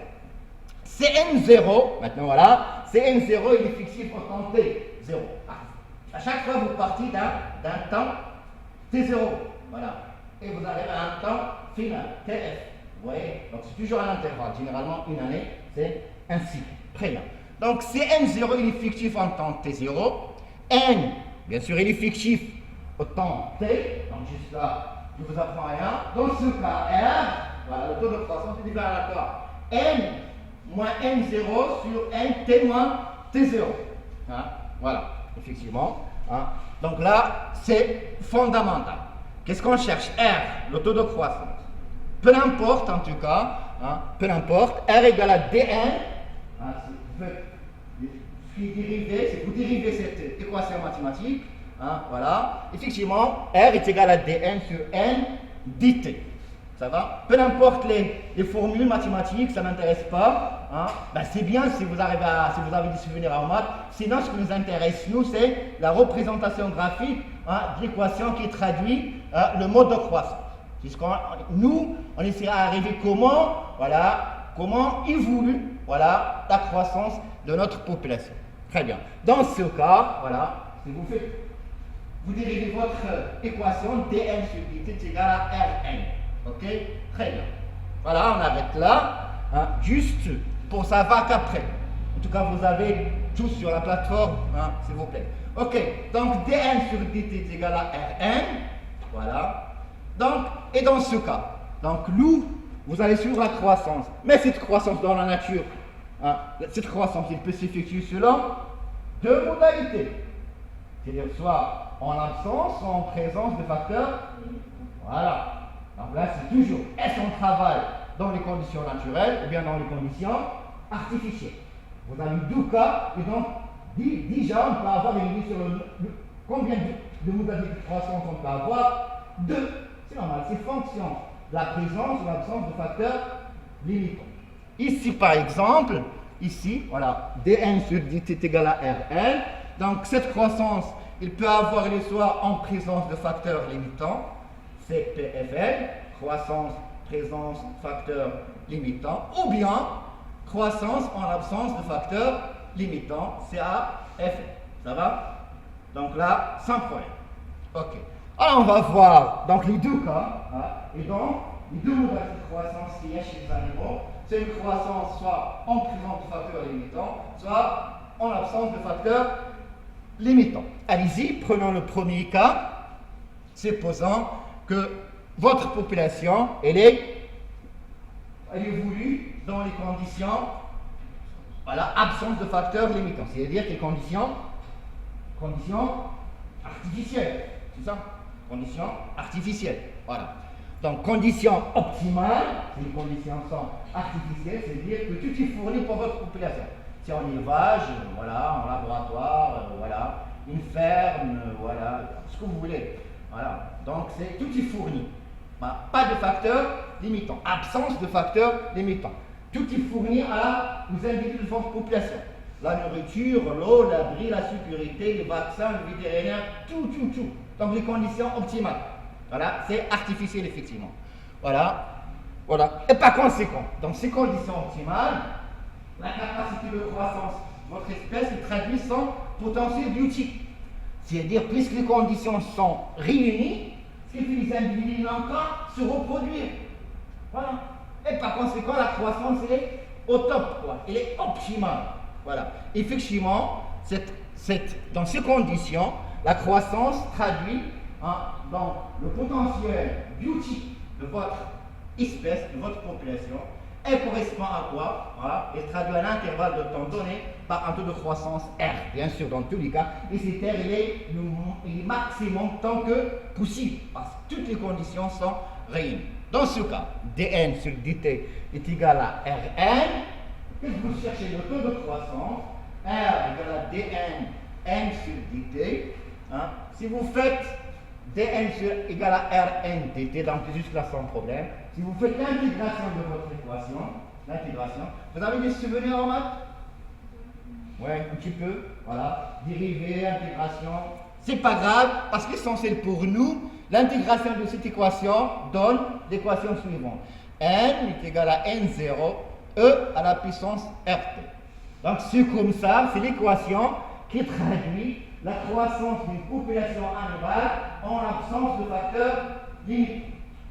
CN0, maintenant voilà, CN0 est l'effectif au temps T0. À chaque fois, vous partez d'un temps T0. Voilà. Et vous arrivez à un temps final, TF. Vous voyez? Donc c'est toujours un intervalle. Généralement, une année, c'est un cycle. Très bien. Donc CN0 est l'effectif en temps T0. N, bien sûr, est l'effectif au temps T. Donc juste là, je vous apprends rien. Dans ce cas, R, voilà, le taux de croissance est égal à quoi? N moins N0 sur N T moins T0. Hein? Voilà, effectivement. Hein? Donc là, c'est fondamental. Qu'est-ce qu'on cherche? R, le taux de croissance. Peu importe en tout cas, hein, peu importe, R égale à dn, hein, ce qui est dérivé, c'est que vous dérivez cette équation mathématique, hein, voilà, effectivement, R est égal à dn sur n dt. Ça va? Peu importe les formules mathématiques, ça ne m'intéresse pas. Hein, ben c'est bien si vous avez des souvenirs en maths. Sinon, ce qui nous intéresse, nous, c'est la représentation graphique hein, de l'équation qui traduit le mode de croissance. Nous, on essaiera d'arriver comment évolue voilà, la croissance de notre population. Très bien. Dans ce cas, voilà, si vous dérivez votre équation dn sur dt est égal à Rn. Ok? Très bien. Voilà, on arrête là. Hein, juste pour savoir qu'après, en tout cas, vous avez tout sur la plateforme, hein, s'il vous plaît. Ok, donc dn sur dt est égal à Rn. Voilà. Donc, et dans ce cas, donc nous, vous allez suivre la croissance. Mais cette croissance dans la nature, hein, cette croissance, il peut s'effectuer selon deux modalités. C'est-à-dire soit en absence, soit en présence de facteurs. Voilà. Donc là, c'est toujours, est-ce qu'on travaille dans les conditions naturelles ou bien dans les conditions artificielles? Vous avez deux cas, et donc, déjà, on peut avoir une idée sur combien de modalités de croissance on peut avoir. Deux. C'est normal, c'est fonction de la présence ou l'absence de facteurs limitants. Ici, par exemple, ici, voilà, dn sur dt est égal à Rn. Donc, cette croissance, il peut avoir les soit en présence de facteurs limitants, CPFL, croissance, présence, facteurs limitants, ou bien croissance en absence de facteurs limitants, CAFL. Ça va? Donc là, sans problème. Ok. Alors, on va voir donc les deux cas, hein, et donc les deux modalités de croissance qu'il y a chez les animaux, c'est une croissance soit en présence de facteurs limitants, soit en absence de facteurs limitants. Allez-y, prenons le premier cas, supposons que votre population, elle évolue dans les conditions, voilà, absence de facteurs limitants, c'est-à-dire les conditions artificielles, c'est ça? Conditions artificielles, voilà. Donc, conditions optimales, si les conditions sont artificielles, c'est-à-dire que tout est fourni pour votre population. c'est en élevage, voilà, en laboratoire, voilà, une ferme, voilà, ce que vous voulez. Voilà. Donc tout est fourni. Voilà. Pas de facteur limitant, absence de facteur limitant. Tout est fourni aux individus de votre population. La nourriture, l'eau, l'abri, la sécurité, les vaccins, le vétérinaire, tout. Donc les conditions optimales. Voilà, c'est artificiel effectivement. Voilà. Et par conséquent, dans ces conditions optimales, la capacité de croissance de votre espèce traduit son potentiel biotique. C'est-à-dire, puisque les conditions sont réunies, ce qui fait que les individus n'ont qu'à se reproduire. Voilà. Et par conséquent, la croissance est au top, quoi. Elle est optimale. Voilà. Effectivement, dans ces conditions, la croissance traduit dans le potentiel biotique de votre espèce, de votre population. Elle correspond à quoi? Voilà. Elle traduit un intervalle de temps donné par un taux de croissance R, bien sûr, dans tous les cas. Et cet R, il est maximum tant que possible, parce que toutes les conditions sont réunies. Dans ce cas, dn sur dt est égal à Rn. Qu'est-ce que vous cherchez? Le taux de croissance. R égale à dn n sur dt. Si vous faites dn égale à Rn dt, donc jusque-là sans problème. Si vous faites l'intégration de votre équation, vous avez des souvenirs en maths? Oui, un petit peu. Voilà. Dérivée, intégration. C'est pas grave, parce qu'essentiel pour nous, l'intégration de cette équation donne l'équation suivante. N est égal à N0, E à la puissance RT. Donc c'est comme ça, c'est l'équation qui traduit la croissance d'une population animale en l'absence de facteurs limites.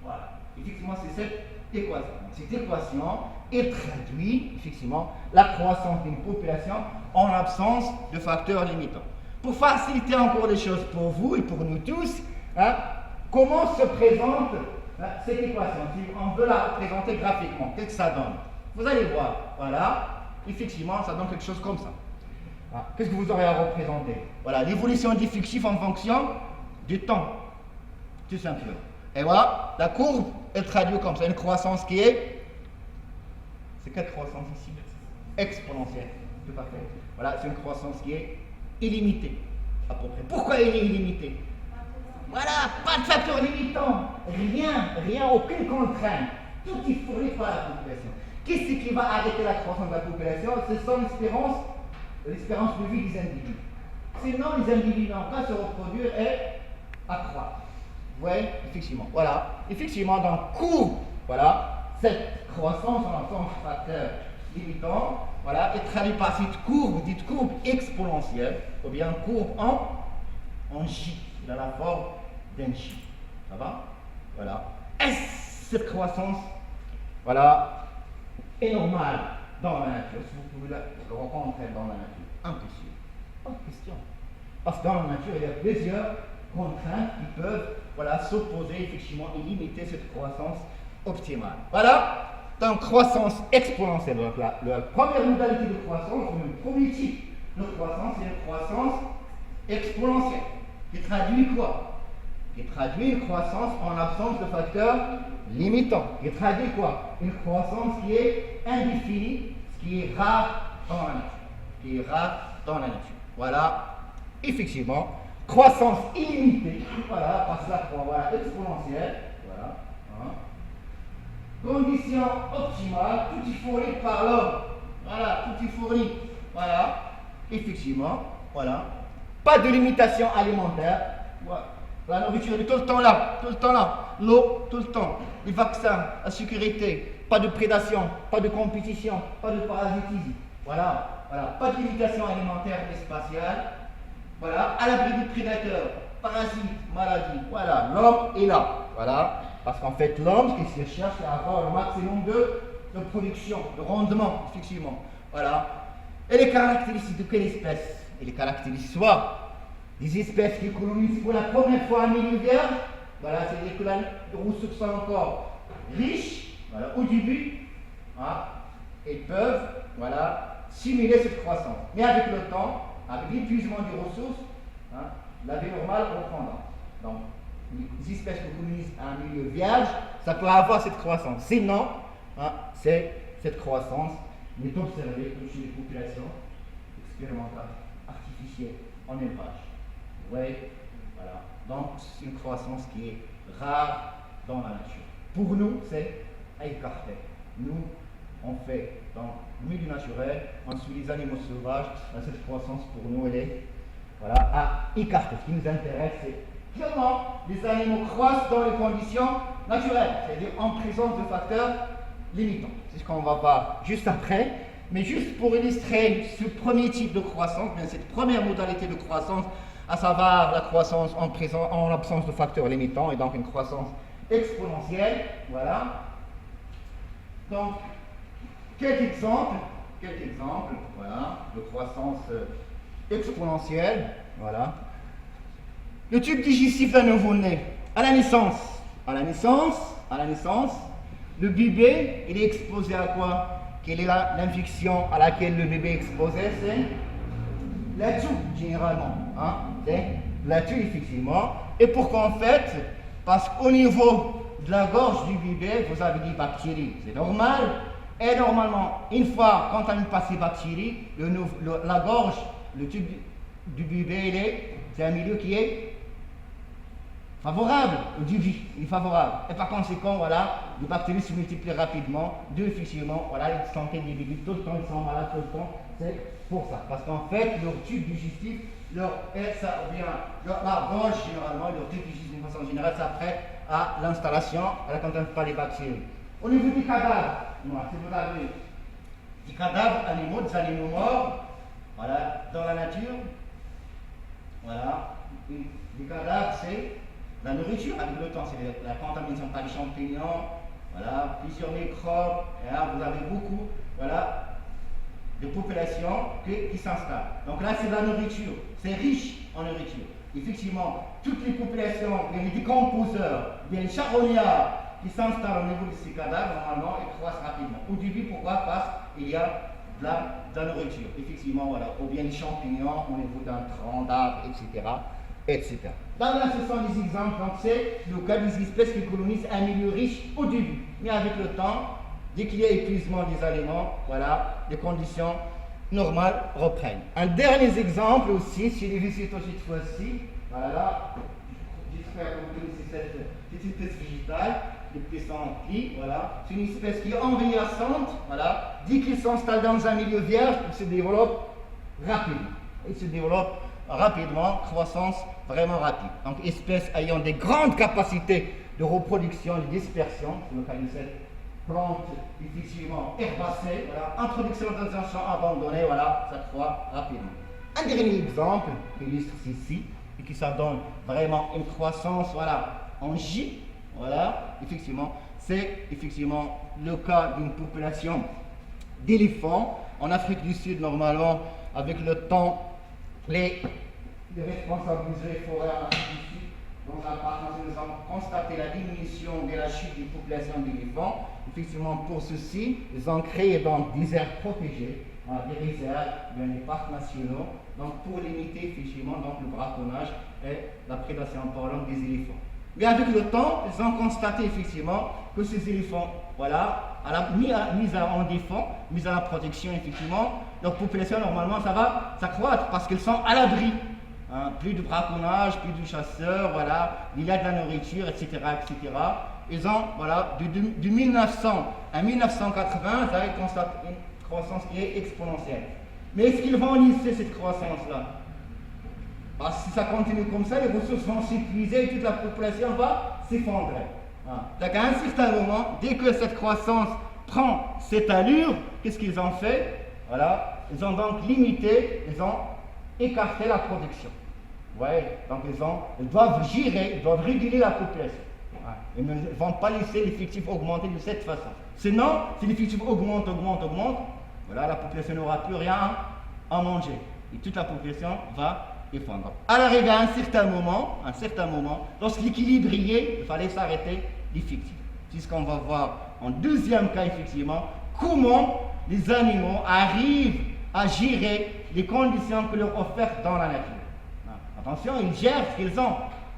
Voilà. Effectivement, c'est cette équation. Cette équation traduit effectivement la croissance d'une population en l'absence de facteurs limitants. Pour faciliter encore les choses pour vous et pour nous tous, comment se présente cette équation? Si on veut la représenter graphiquement, qu'est-ce que ça donne? Vous allez voir, voilà, effectivement, ça donne quelque chose comme ça. Qu'est-ce que vous aurez à représenter? Voilà, l'évolution d'effectifs en fonction du temps, tout simplement. Et voilà, la courbe est traduite comme ça, une croissance qui est... C'est quelle croissance ici? Exponentielle, tout à fait. Voilà, c'est une croissance qui est illimitée, à peu près. Pourquoi elle est illimitée? Voilà, pas de facteur limitant, rien, aucune contrainte. Tout est fourni par la population. Qu'est-ce qui va arrêter la croissance de la population? C'est son l'espérance de vie des individus. Sinon, les individus n'ont qu'à se reproduire et accroître. Vous voyez? Effectivement. Voilà. Effectivement, dans courbe, voilà, cette croissance en ensemble de facteurs limitants, voilà, est traduite par cette courbe, dite courbe exponentielle, ou bien courbe en J, dans la forme d'un J. Ça va? Voilà. Est-ce cette croissance, voilà, est normale dans la nature? Si vous pouvez le rencontrer dans la nature? Impossible. Pas de question. Parce que dans la nature, il y a plusieurs contraintes qui peuvent, voilà, s'opposer effectivement et limiter cette croissance optimale. Voilà. Donc, croissance exponentielle. Donc, la première modalité de croissance, le premier type de croissance, c'est une croissance exponentielle. Qui traduit quoi? Qui traduit une croissance en absence de facteurs limitants. Qui traduit quoi? Une croissance qui est indéfinie, ce qui est rare dans la nature. Voilà. Effectivement, croissance illimitée. Voilà, parce que la croissance exponentielle. Voilà. Conditions optimales, tout est fourni par l'homme. Voilà, tout est fourni. Voilà, effectivement, voilà. Pas de limitation alimentaire. Voilà. La nourriture est tout le temps là, L'eau, tout le temps. Les vaccins, la sécurité, pas de prédation, pas de compétition, pas de parasitisme. Voilà. Pas de limitation alimentaire et spatiale. Voilà, à l'abri des prédateurs, parasites, maladies. Voilà, l'homme est là. Voilà. Parce qu'en fait, l'homme, ce qu'il cherche, c'est à avoir le maximum de production, de rendement, effectivement. Voilà. Et les caractéristiques de quelle espèce? Et les caractéristiques, soit des espèces qui colonisent pour la première fois un milieu vierge, voilà, c'est-à-dire que les ressources sont encore riches, voilà, au début, et peuvent, voilà, simuler cette croissance. Mais avec le temps, avec l'épuisement des ressources, la vie normale reprendra. Donc, les espèces qui colonisent un milieu vierge, ça peut avoir cette croissance. Sinon, c'est cette croissance Il est observé que chez les populations expérimentales, artificielles, en élevage. Vous voyez, voilà. Donc, c'est une croissance qui est rare dans la nature. Pour nous, c'est à écarter. Nous, on fait dans le milieu naturel, on suit les animaux sauvages, cette croissance pour nous, elle est voilà, à écarter. Ce qui nous intéresse, c'est comment les animaux croissent dans les conditions naturelles, c'est-à-dire en présence de facteurs limitants. C'est ce qu'on va voir juste après. Mais juste pour illustrer ce premier type de croissance, bien cette première modalité de croissance, à savoir la croissance en l'absence de facteurs limitants, et donc une croissance exponentielle, voilà. Donc, quelques exemples, voilà, de croissance exponentielle, voilà. Le tube digestif d'un nouveau-né, à la naissance, le bébé, il est exposé à quoi? Quelle est l'infection à laquelle le bébé est exposé? C'est la toux, généralement. Hein? C'est la toux, effectivement. Et pourquoi en fait? Parce qu'au niveau de la gorge du bébé, vous avez des bactéries. C'est normal. Et normalement, une fois qu'on a passé bactéries, la gorge, le tube du bébé, c'est un milieu qui est favorable au début, il est favorable. Et par conséquent, voilà, les bactéries se multiplient rapidement, effectivement, voilà, les santé des bébés, tout le temps ils sont malades, tout le temps, c'est pour ça. Parce qu'en fait, leur tube digestif, la gorge généralement, leur tube digestif de façon générale, s'apprête à l'installation, à la contamination par les bactéries. Au niveau des cadavres, si vous avez des cadavres animaux, des animaux morts, voilà, dans la nature, voilà, les cadavres, c'est la nourriture avec le temps, c'est la contamination par les champignons, voilà, plusieurs microbes, et là vous avez beaucoup, voilà, de populations qui s'installent. Donc là c'est la nourriture, c'est riche en nourriture. Effectivement, toutes les populations, les décomposeurs, les charognards qui s'installent au niveau de ces cadavres, normalement, ils croissent rapidement. Au début, pourquoi? Parce qu'il y a de la nourriture, effectivement, voilà, ou bien les champignons au niveau d'un tronc d'arbre, etc. etc. Donc là, ce sont des exemples, donc c'est le cas des espèces qui colonisent un milieu riche au début. Mais avec le temps, dès qu'il y a épuisement des aliments, voilà, les conditions normales reprennent. Un dernier exemple aussi, chez les végétaux cette fois-ci, voilà, j'espère que vous connaissez cette espèce végétale, le pissenlit, voilà, c'est une espèce qui est envahissante, voilà, dès qu'il s'installe dans un milieu vierge, il se développe rapidement, croissance vraiment rapide. Donc, espèces ayant des grandes capacités de reproduction et de dispersion, c'est le cas de cette plante effectivement herbacée, voilà, introduction dans un champ abandonné, voilà, ça croît rapidement. Un dernier exemple qui illustre ceci et qui ça donne vraiment une croissance, voilà, en J, voilà, effectivement, c'est effectivement le cas d'une population d'éléphants en Afrique du Sud. Normalement, avec le temps, les responsables des forêts en Afrique du Sud, dans la partie, nous avons constaté la diminution de la chute des populations d'éléphants. Effectivement, pour ceci, ils ont créé donc des aires protégées, des réserves, des parcs nationaux, donc pour limiter effectivement donc, le braconnage et la prédation par l'homme des éléphants. Mais avec le temps, ils ont constaté effectivement que ces éléphants, voilà, mis en défense, mis à la protection, effectivement, leur population normalement ça va s'accroître parce qu'ils sont à l'abri. Hein, plus de braconnage, plus de chasseurs, voilà, il y a de la nourriture, etc., etc. Ils ont, voilà, de 1900 à 1980, ils avaient constaté une croissance qui est exponentielle. Mais est-ce qu'ils vont initier cette croissance-là? Parce que si ça continue comme ça, les ressources vont s'épuiser et toute la population va s'effondrer. Donc à un certain moment, dès que cette croissance prend cette allure, qu'est-ce qu'ils ont fait? Voilà, ils ont donc limité, ils ont écarté la production. Vous voyez, donc ils doivent gérer, ils doivent réguler la population. Ils ne vont pas laisser l'effectif augmenter de cette façon. Sinon, si l'effectif augmente, voilà, la population n'aura plus rien à manger. Et toute la population va effondrer. À l'arrivée à un certain moment, lorsque l'équilibre y est, il fallait s'arrêter l'effectif. C'est ce qu'on va voir en deuxième cas, effectivement, comment les animaux arrivent à gérer les conditions que leur offrent dans la nature. Attention, ils gèrent ce qu'ils ont.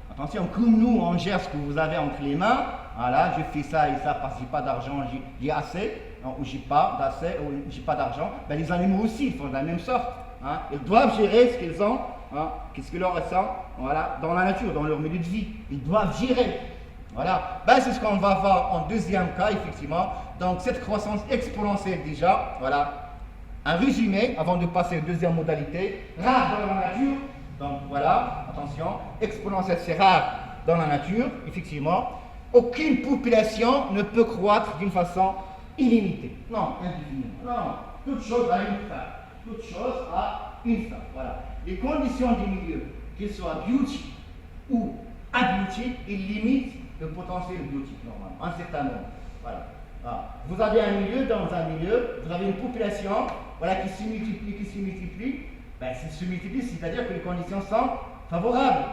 Attention, comme nous, on gère ce que vous avez entre les mains. Voilà, je fais ça et ça parce que j'ai pas d'argent, j'ai assez. hein, où j'ai pas d'accès, où j'ai pas d'argent, ben, les animaux aussi, ils font de la même sorte. Hein. Ils doivent gérer ce qu'ils ont, hein, qu'est-ce qu'ils leur restent, voilà, dans la nature, dans leur milieu de vie. Ils doivent gérer. Voilà, ben, c'est ce qu'on va voir en deuxième cas, effectivement. Donc, cette croissance exponentielle déjà, voilà, un résumé avant de passer aux deuxième modalité, rare dans la nature. Donc, voilà, attention, exponentielle, c'est rare dans la nature, effectivement. Aucune population ne peut croître d'une façon illimitée. Non, indéfiniment. Non, toute chose a une fin. Toute chose a une fin. Voilà. Les conditions du milieu, qu'ils soient biotiques ou abiotiques, ils limitent le potentiel biotique normalement, en certain nombre. Voilà. Voilà. Vous avez un milieu, dans un milieu, vous avez une population, voilà, qui se multiplie. Ben, s'il se multiplie, c'est-à-dire que les conditions sont favorables.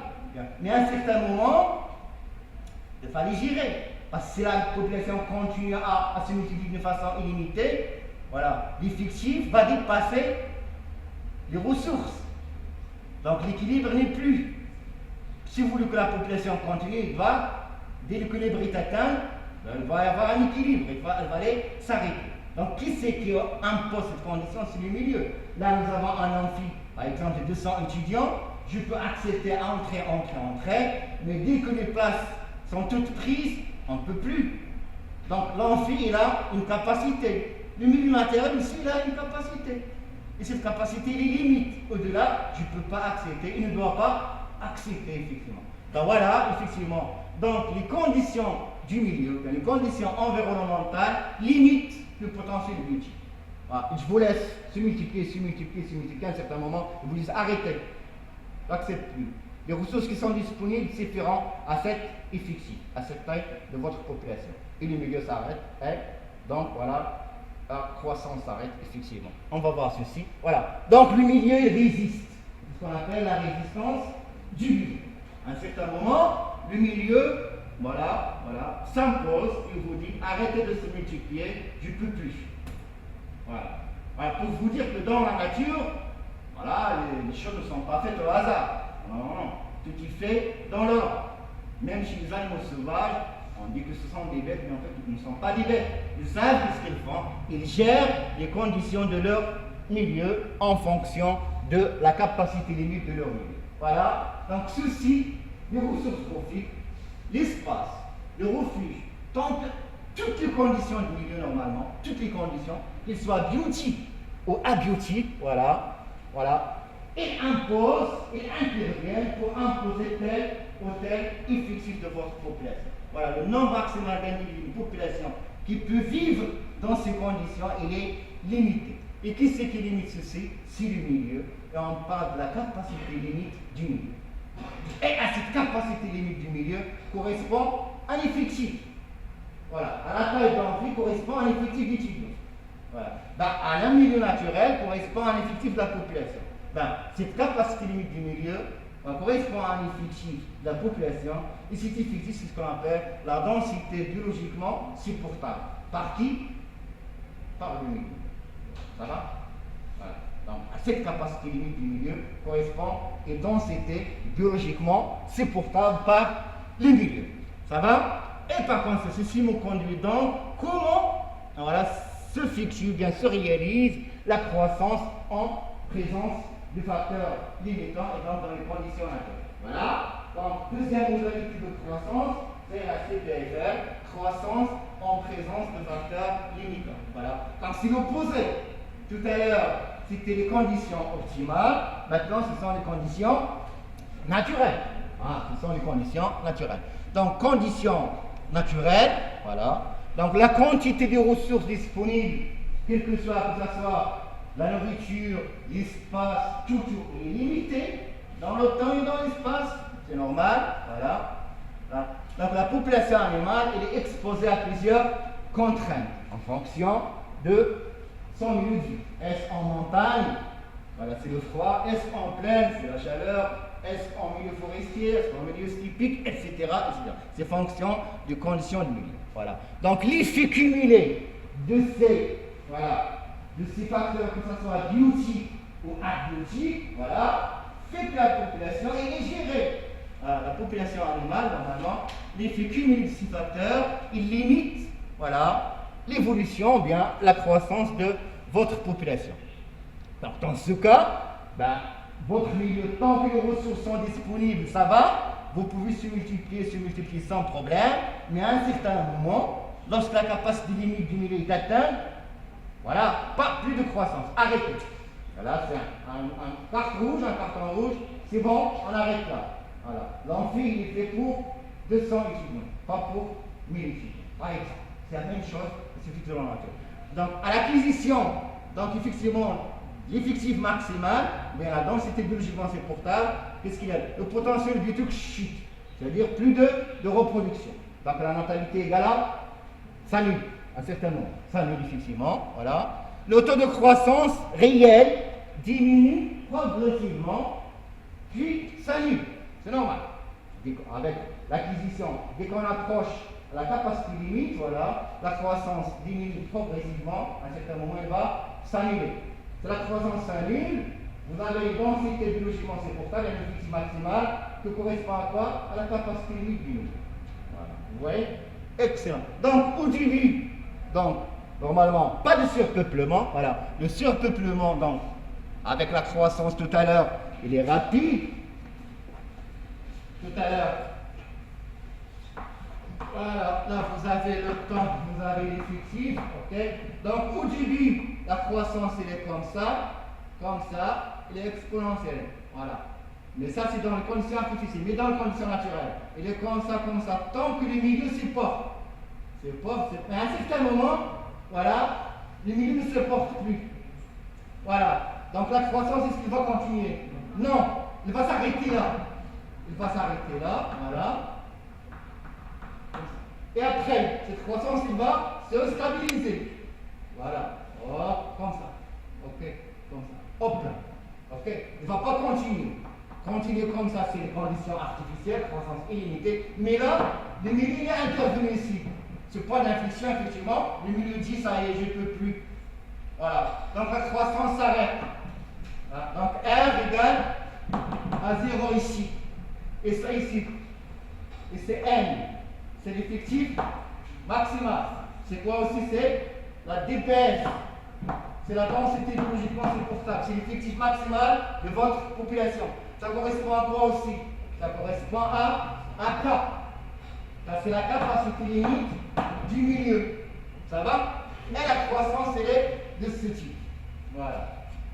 Mais à un certain moment, il fallait gérer. Parce que si la population continue à se multiplier de façon illimitée, voilà, l'effectif va dépasser les ressources. Donc l'équilibre n'est plus. Si vous voulez que la population continue, dès que l'équilibre est atteint, il va y avoir un équilibre, elle va aller s'arrêter. Donc qui c'est qui impose cette condition? C'est le milieu. Là nous avons un amphi, par exemple de 200 étudiants, je peux accepter à entrer, mais dès que les places sont toutes prises, on ne peut plus. Donc l'amphi, il a une capacité. Le milieu matériel aussi, il a une capacité. Et cette capacité, il est limite. Au-delà, je ne peux pas accepter, il ne doit pas accepter, effectivement. Donc voilà, effectivement. Donc les conditions du milieu, les conditions environnementales limitent le potentiel biotique. Voilà. Je vous laisse se multiplier, à un certain moment, et vous dites arrêtez. N'accepte plus. Les ressources qui sont disponibles suffiront à cet effectif, à cette taille de votre population. Et le milieu s'arrête, et donc voilà, la croissance s'arrête effectivement. On va voir ceci. Voilà. Donc le milieu il résiste. C'est ce qu'on appelle la résistance du milieu. À un certain moment, le milieu, voilà, s'impose et vous dit arrêtez de se multiplier, je ne peux plus. Voilà. Voilà. Pour vous dire que dans la nature, voilà, les choses ne sont pas faites au hasard. Non. Tout est fait dans l'ordre. Même chez les animaux sauvages, on dit que ce sont des bêtes, mais en fait, ils ne sont pas des bêtes. Ils savent ce qu'ils font. Ils gèrent les conditions de leur milieu en fonction de la capacité limite de leur milieu. Voilà. Donc, ceci, les ressources profitent, l'espace, le refuge, toutes les conditions du milieu normalement, toutes les conditions, qu'ils soient biotiques ou abiotiques, voilà, et imposent et interviennent pour imposer tel ou tel effectif de votre population. Voilà, le nombre maximal d'individus d'une population qui peut vivre dans ces conditions, il est limité. Et qui c'est qui limite ceci? C'est le milieu. Et on parle de la capacité limite du milieu. Et à cette capacité limite du milieu correspond un effectif. Voilà, à la taille d'amphi correspond un effectif d'étudiants. Voilà. À un milieu naturel correspond un effectif de la population. Cette capacité limite du milieu correspond à un effectif de la population, et cet effectif, c'est ce qu'on appelle la densité biologiquement supportable. Par qui? Par le milieu. Ça va? Voilà. Donc, à cette capacité limite du milieu correspond une densité biologiquement supportable par le milieu. Ça va? Et par contre, ceci me conduit donc comment se fixer, bien se réalise la croissance en présence de facteurs limitants et donc dans les conditions naturelles. Voilà. Donc, deuxième modalité de croissance, c'est la CPFR, croissance en présence de facteurs limitants. Voilà. Donc, c'est l'opposé. Tout à l'heure, c'était les conditions optimales. Maintenant, ce sont les conditions naturelles. Ce sont les conditions naturelles. Donc, conditions naturelles, voilà. Donc, la quantité de ressources disponibles, quelle que soit la nourriture, l'espace, tout est limité dans le temps et dans l'espace, c'est normal, voilà. Donc la population animale elle est exposée à plusieurs contraintes en fonction de son milieu de vie. Est-ce en montagne? Voilà, c'est le froid. Est-ce en plaine? C'est la chaleur. Est-ce en milieu forestier? Est-ce en milieu stypique? Etc. C'est fonction des conditions du milieu. Voilà. Donc l'effet cumulé de ces facteurs, que ce soit biotique ou abiotique, voilà, fait que la population est gérée. La population animale, normalement, l'effet cumulé de ces facteurs, il limite, voilà, l'évolution, ou bien la croissance de votre population. Donc, dans ce cas, votre milieu, tant que les ressources sont disponibles, ça va, vous pouvez se multiplier sans problème, mais à un certain moment, lorsque la capacité limite du milieu est atteinte, voilà, pas plus de croissance, arrêtez. Voilà, c'est un carton rouge, c'est bon, on arrête là. Voilà, l'amphi, il est fait pour 200 étudiants, pas pour 1000 étudiants. Par exemple, c'est la même chose, c'est fixe de la nature. Donc, à l'acquisition, donc effectivement, l'effectif maximal, mais la densité biologiquement supportable, qu'est-ce qu'il y a? Le potentiel du truc chute, c'est-à-dire plus de reproduction. Donc la natalité égale à s'annule, un certain nombre, s'annule effectivement, voilà. Le taux de croissance réel diminue progressivement, puis s'annule, c'est normal. Avec l'acquisition, dès qu'on approche la capacité limite, voilà, la croissance diminue progressivement, à un certain moment elle va s'annuler. Si la croissance s'annule, vous avez une densité biologiquement supportable et un effectif maximal qui correspond à quoi? À la capacité limite du milieu. Voilà. Vous voyez? Excellent. Donc, au début, donc, normalement, pas de surpeuplement. Voilà. Le surpeuplement, donc, avec la croissance tout à l'heure, il est rapide. Tout à l'heure, voilà, là vous avez le temps, vous avez l'effectif, ok? Donc au début, la croissance elle est comme ça, elle est exponentielle, voilà. Mais ça c'est dans les conditions artificielles, mais dans les conditions naturelles, il est comme ça, tant que le milieu supporte. Mais à un certain moment, voilà, le milieu ne se porte plus. Voilà, donc la croissance, est-ce qu'il va continuer? Non, il va s'arrêter là. Voilà. Et après, cette croissance, il va se stabiliser. Voilà. Oh, comme ça. Ok, comme ça. Hop là. Ok, il ne va pas continuer. Continuer comme ça, c'est une condition artificielle, croissance illimitée. Mais là, le milieu est intervenu ici. Ce point d'inflexion, effectivement, le milieu dit ça y est, je ne peux plus. Voilà. Donc la croissance s'arrête. Voilà. Donc R égale à 0 ici. Et ça ici. Et c'est N. C'est l'effectif maximal. C'est quoi aussi? C'est la DPS. C'est la densité biologiquement supportable. C'est l'effectif maximal de votre population. Ça correspond à quoi aussi? Ça correspond à K. Ça, c'est la capacité limite du milieu. Ça va? Et la croissance, elle est de ce type. Voilà.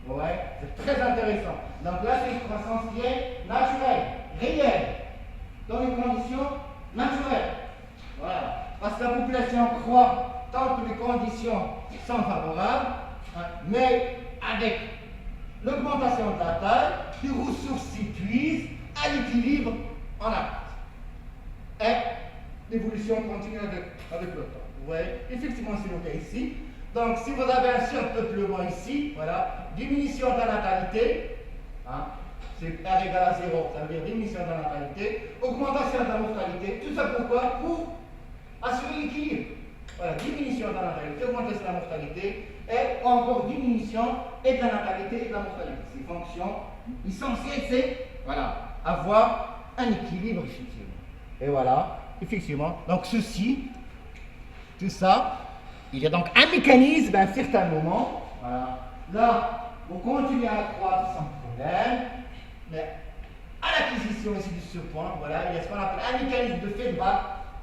Ouais, c'est très intéressant. Donc là, c'est une croissance qui est naturelle, réelle, dans les conditions naturelles. Voilà. Parce que la population croît tant que les conditions sont favorables, hein, mais avec l'augmentation de la taille, les ressources s'épuisent, à l'équilibre en arrive. Et l'évolution continue avec le temps. Vous voyez, effectivement, c'est le cas ici. Donc, si vous avez un surpeuplement ici, voilà, diminution de la natalité, hein, c'est R égale à 0, ça veut dire diminution de la natalité, augmentation de la mortalité, tout ça pourquoi? Pour assurer l'équilibre. Voilà, diminution de la natalité, augmentation de la mortalité, et encore diminution et de la natalité et de la mortalité. Ces fonctions essentielles, c'est voilà, avoir un équilibre effectivement. Et voilà, effectivement, donc ceci, tout ça, il y a donc un mécanisme à un certain moment. Voilà. Là, vous continuez à croître sans problème, mais à l'acquisition ici de ce point, voilà, il y a ce qu'on appelle un mécanisme de feedback,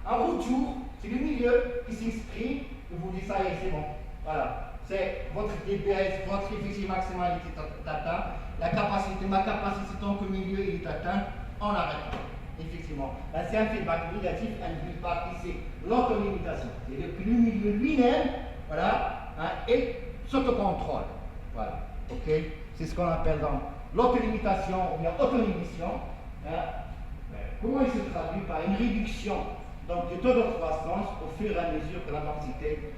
un retour, c'est le milieu qui s'exprime, et vous dites ça y est, c'est bon. Voilà. C'est votre DPS, votre effectif maximal est atteint, ma capacité tant que le milieu est atteint, on arrête. Effectivement. Là, c'est un feedback négatif, un feedback qui c'est l'auto-limitation. C'est-à-dire que le milieu lui-même, voilà, hein, est s'autocontrôle. Voilà. Ok? C'est ce qu'on appelle donc l'auto-limitation ou bien auto-inhibition. Hein. Comment il se traduit? Par une réduction donc, du taux de croissance au fur et à mesure que la densité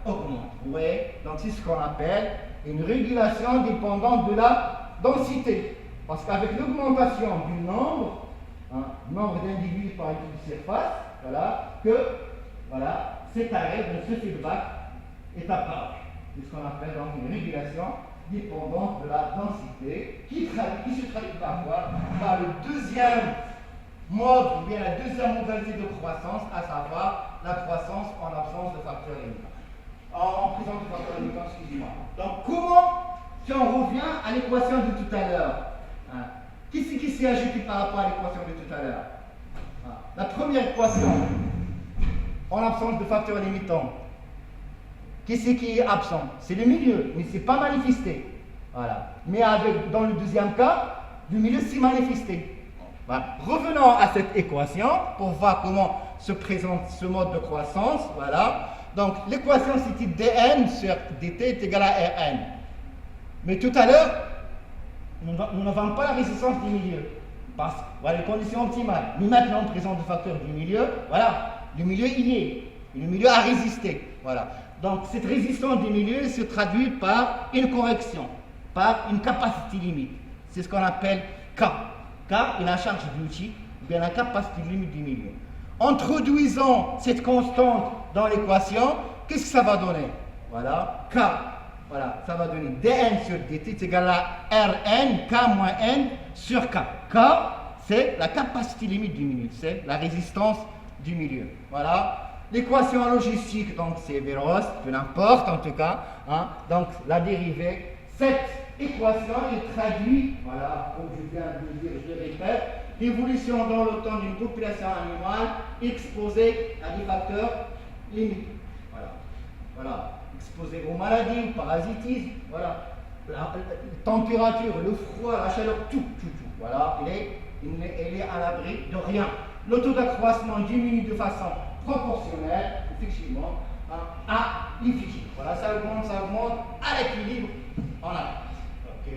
augmente. Vous voyez? Donc, c'est ce qu'on appelle une régulation dépendante de la densité. Parce qu'avec l'augmentation du nombre d'individus par une surface, voilà, cet arrêt de ce feedback est apparu. C'est ce qu'on appelle donc une régulation dépendante de la densité qui se traduit parfois par le deuxième mode, ou bien la deuxième modalité de croissance, à savoir la croissance en absence de facteur limitant. ici ajouté par rapport à l'équation de tout à l'heure. La première équation, en l'absence de facteur limitant, qu'est-ce qui est absent? C'est le milieu, mais ce n'est pas manifesté. Voilà. Mais dans le deuxième cas, le milieu s'est manifesté. Voilà. Revenons à cette équation pour voir comment se présente ce mode de croissance. Voilà. Donc l'équation c'était dn sur dt est égal à Rn. Mais tout à l'heure, nous n'avons pas la résistance du milieu. Parce que voilà les conditions optimales. Mais maintenant, on présente le facteur du milieu. Voilà. Le milieu y est. Et le milieu a résisté. Voilà. Donc cette résistance du milieu se traduit par une correction, par une capacité limite. C'est ce qu'on appelle K. K est la charge de l'outil, ou bien la capacité limite du milieu. Introduisons cette constante dans l'équation, qu'est-ce que ça va donner? Voilà, K. Voilà, ça va donner dn sur dt est égal à Rn, K moins n sur K. K, c'est la capacité limite du milieu, c'est la résistance du milieu. Voilà. L'équation logistique, donc c'est Véros, peu n'importe en tout cas. Hein, donc la dérivée, cette équation est traduite, voilà, comme je viens de le dire, je le répète, l'évolution dans le temps d'une population animale exposée à des facteurs limites. Voilà. Voilà. Exposée aux maladies, au parasitisme, voilà. La température, le froid, la chaleur, tout. Voilà. Elle est à l'abri de rien. Le taux d'accroissement diminue de façon proportionnelle, effectivement, à l'infini. Voilà, ça augmente à l'équilibre en arrière. Ok,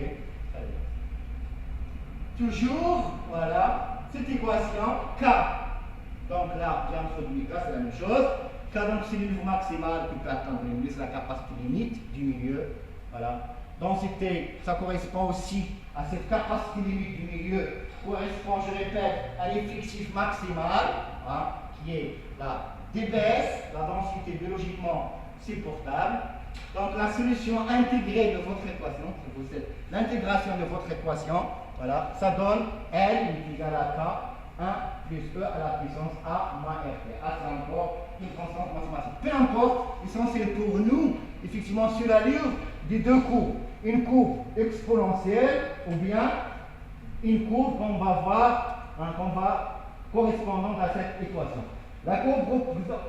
très bien. Toujours, voilà, cette équation K. Donc là, j'ai introduit K, c'est la même chose. K, donc c'est le niveau maximal qui peut atteindre le milieu, c'est la capacité limite du milieu. Voilà. Densité, ça correspond aussi à cette capacité limite du milieu, correspond, je répète, à l'effectif maximal, hein, qui est la dBs, la densité biologiquement supportable. Donc la solution intégrée de votre équation, c'est l'intégration de votre équation, voilà, ça donne L est égal à K, 1 plus E à la puissance A moins RT. A, c'est encore une constante mathématique. Peu importe, l'essentiel pour nous, effectivement, sur l'allure des deux courbes. Une courbe exponentielle ou bien une courbe qu'on va voir, correspondante à cette équation. La courbe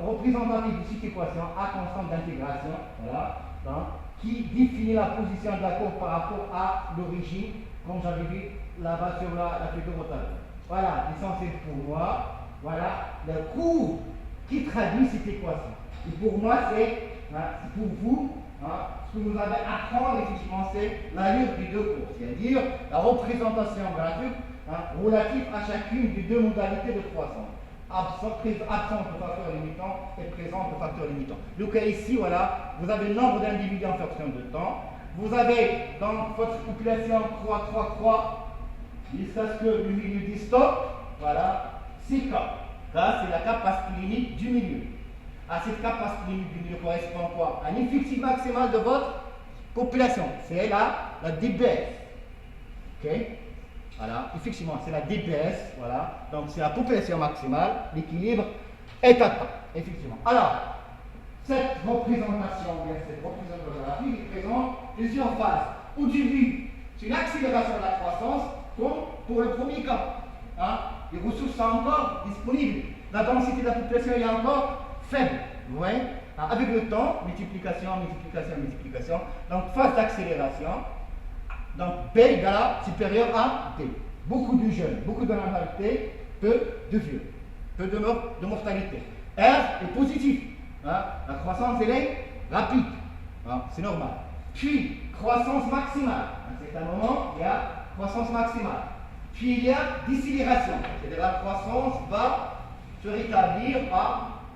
représentative de cette équation A constante d'intégration, voilà, hein, qui définit la position de la courbe par rapport à l'origine, comme j'avais vu là-bas sur la feuille de rotation. Voilà, l'essentiel pour moi, voilà la courbe qui traduit cette équation. Et pour moi, c'est pour vous, hein, ce que vous avez à apprendre, effectivement, c'est l'allure des deux courbes, c'est-à-dire la représentation graphique relative à chacune des deux modalités de croissance. Absente de facteur limitant et présente de facteur limitant. Donc ici, voilà, vous avez le nombre d'individus en fonction de temps. Vous avez donc votre population croît jusqu'à ce que le milieu dit stop. Voilà, c'est K. K, c'est la capacité limite du milieu. À cette capacité limite du milieu correspond quoi? Un effectif maximal de votre population. C'est la dBs. Ok? Voilà, effectivement, c'est la dBs, voilà, donc c'est la population maximale, l'équilibre est atteint, effectivement. Alors, cette représentation graphique présente plusieurs phases. Au début, c'est une accélération de la croissance, comme pour le premier cas. Hein, les ressources sont encore disponibles, la densité de la population est encore faible, vous voyez, avec le temps, multiplication, donc phase d'accélération. Donc B égale à supérieur à D. Beaucoup de jeunes, beaucoup de natalité, peu de vieux, peu de mortalité. R est positif. Hein? La croissance, elle est rapide. Hein? C'est normal. Puis, croissance maximale. À un certain moment, il y a croissance maximale. Puis, il y a décélération. C'est-à-dire la croissance va se rétablir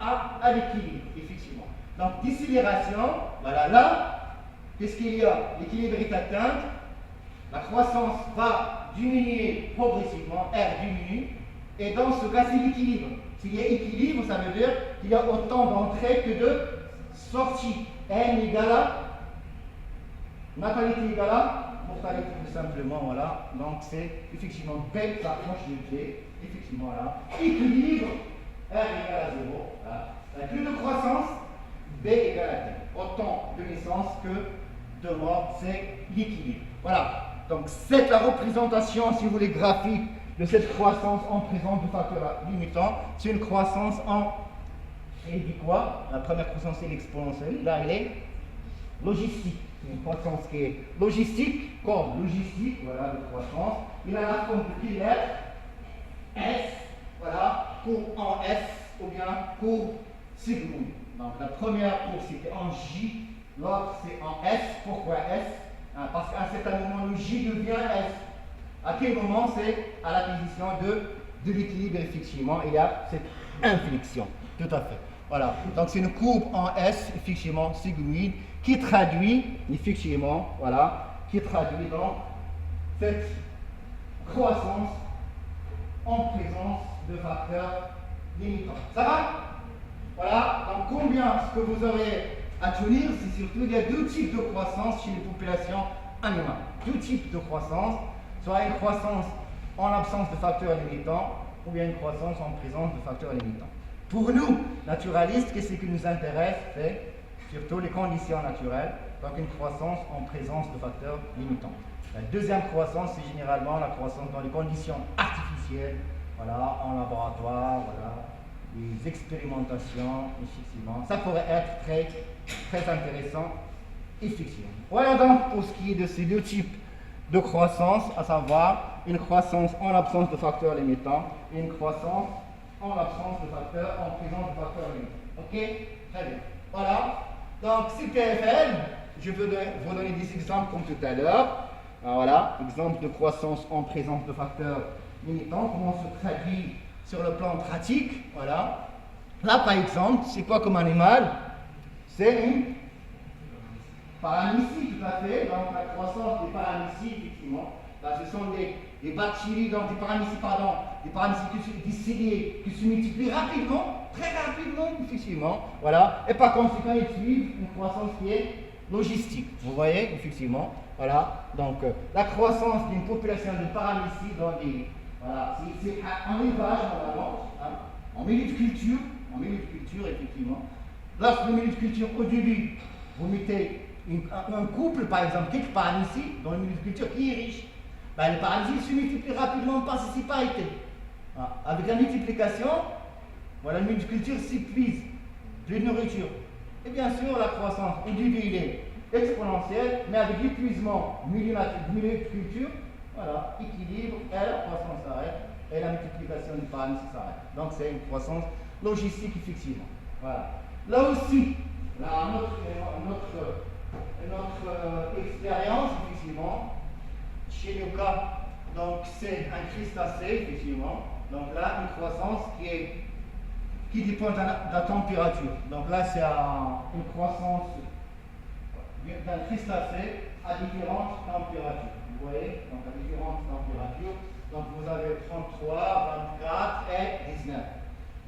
à l'équilibre, effectivement. Donc, décélération, voilà, là, qu'est-ce qu'il y a? L'équilibre est atteint. La croissance va diminuer progressivement, R diminue, et dans ce cas, c'est l'équilibre. S'il y a équilibre, ça veut dire qu'il y a autant d'entrées que de sorties. N égale à natalité égale à mortalité, tout simplement, voilà. Donc c'est effectivement B, ça approche de T, effectivement, voilà. Équilibre, R égale à 0, voilà. La plus de croissance, B égale à T. Autant de naissance que de mort, c'est l'équilibre. Voilà. Donc c'est la représentation, si vous voulez, graphique de cette croissance en présence de facteurs limitants. C'est une croissance en... Il dit quoi? La première croissance est l'exponentielle. Là, elle est logistique. C'est une croissance qui est logistique, comme logistique, voilà, de croissance. Il a la forme de quelle lettre? S, voilà, courbe en S ou bien courbe sigmoïde. Donc la première courbe c'était en J, l'autre c'est en S. Pourquoi S? Parce qu'à un certain moment le J devient S. À quel moment? C'est à l'acquisition de l'équilibre, effectivement, il y a cette inflexion. Tout à fait. Voilà. Donc c'est une courbe en S, effectivement, sigmoïde, qui traduit, effectivement, voilà, qui traduit donc cette croissance en présence de facteurs limitants. Ça va? Voilà. Donc combien ce que vous aurez à tenir, c'est surtout il y a deux types de croissance chez les populations animales. Deux types de croissance, soit une croissance en absence de facteurs limitants ou bien une croissance en présence de facteurs limitants. Pour nous, naturalistes, qu'est-ce qui nous intéresse? C'est surtout les conditions naturelles, donc une croissance en présence de facteurs limitants. La deuxième croissance, c'est généralement la croissance dans les conditions artificielles, voilà, en laboratoire, voilà, les expérimentations, effectivement. Ça pourrait être très, très intéressant, effectivement. Voilà donc pour ce qui est de ces deux types de croissance, à savoir une croissance en l'absence de facteurs limitants et une croissance en l'absence de facteurs, en présence de facteurs limitants. Ok? Très bien. Voilà. Donc, CPFL, je vais vous donner des exemples comme tout à l'heure. Voilà, exemple de croissance en présence de facteurs limitants, comment se traduit sur le plan pratique. Voilà. Là, par exemple, c'est quoi comme animal? C'est une paramécie, tout à fait. Donc, la croissance des paramécies, effectivement. Là, ce sont des bactéries, donc des paramécies, pardon, des paramécies des ciliés qui se multiplient rapidement, très rapidement, effectivement. Voilà. Et par conséquent, ils suivent une croissance qui est logistique. Vous voyez, effectivement. Voilà. Donc, la croissance d'une population de paramécies dans des. Voilà. C'est en élevage, normalement, hein, en milieu de culture, effectivement. Lorsque le milieu de culture, au début, vous mettez un couple, par exemple, quelques paramécies dans le milieu de culture qui est riche. Ben, les paramécies se multiplient rapidement par sessiparité. Avec la multiplication, voilà, le milieu de culture s'épuise de nourriture. Et bien sûr, la croissance au début, il est exponentielle, mais avec l'épuisement du milieu de culture, voilà, équilibre, et la croissance s'arrête, et la multiplication du paramécie s'arrête. Donc c'est une croissance logistique, effectivement. Voilà. Là aussi, là, notre expérience, effectivement, chez le cas, donc c'est un crustacé, effectivement. Donc là, une croissance qui dépend de la température. Donc là, c'est une croissance d'un crustacé à différentes températures. Vous voyez? Donc à différentes températures. Donc vous avez 33, 24 et 19.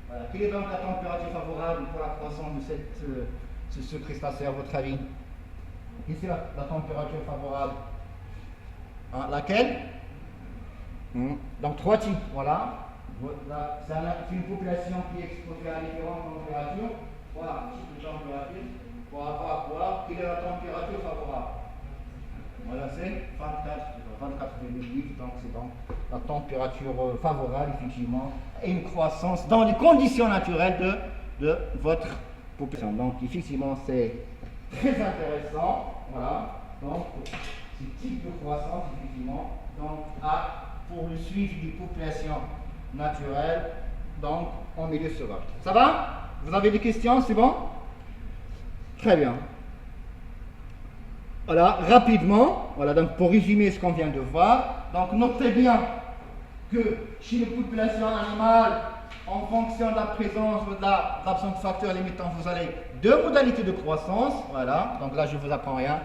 Voilà. Quelle est donc la température favorable pour la croissance de ce crustacé, à votre avis? Ici, la température favorable. Hein, laquelle? Donc trois types, voilà. C'est une population qui est exposée à différentes températures. Voilà, type de température. Pour avoir à quoi? Quelle est la température favorable? Voilà, c'est 24,8, donc c'est donc la température favorable, effectivement, et une croissance dans les conditions naturelles de votre population. Donc, effectivement, c'est très intéressant, voilà, donc, ce type de croissance, effectivement, donc, pour le suivi des populations naturelles, donc, en milieu sauvage. Ça va? Vous avez des questions, c'est bon? Très bien. Voilà, rapidement, voilà, donc pour résumer ce qu'on vient de voir, donc notez bien que chez les populations animales, en fonction de la présence ou de l'absence de facteurs limitants, vous avez deux modalités de croissance, voilà, donc là je ne vous apprends rien.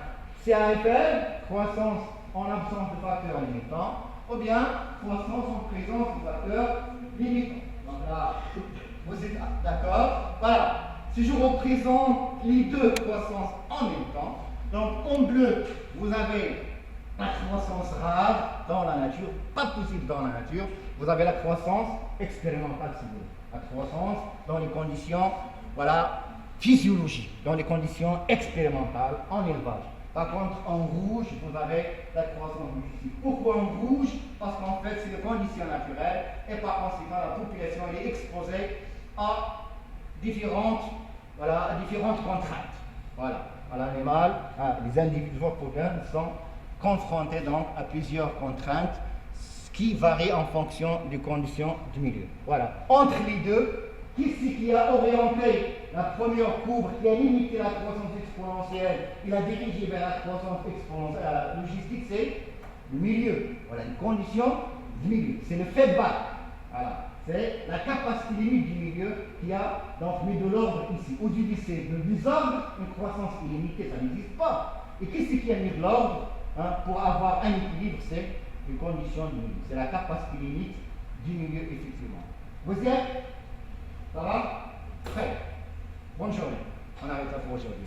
CAFL, croissance en absence de facteurs limitants, ou bien croissance en présence de facteurs limitants. Donc là, vous êtes d'accord? Voilà, si je représente les deux croissances en même temps, donc en bleu, vous avez la croissance rare dans la nature, pas possible dans la nature. Vous avez la croissance expérimentale, si vous voulez. La croissance dans les conditions, voilà, physiologiques, dans les conditions expérimentales en élevage. Par contre, en rouge, vous avez la croissance du suicide. Pourquoi en rouge? Parce qu'en fait, c'est une condition naturelle et par conséquent, la population elle est exposée à différentes, voilà, à différentes contraintes. Voilà, à l'animal, les individus sont confrontés donc à plusieurs contraintes qui varient en fonction des conditions du milieu. Voilà. Entre les deux, qui a orienté la première courbe, qui a limité la croissance exponentielle, il a dirigé vers la croissance exponentielle, la logistique, c'est le milieu. Voilà, une condition du milieu. C'est le feedback. Voilà. C'est la capacité limite du milieu qui a donc mis de l'ordre ici. Au du lycée, de désordre, une croissance illimitée, ça n'existe pas. Et qu'est-ce qui a mis de l'ordre pour avoir un équilibre? C'est une condition du milieu. C'est la capacité limite du milieu, effectivement. Vous y êtes? Ça va? Très bien. Bonne journée. On arrête là pour aujourd'hui.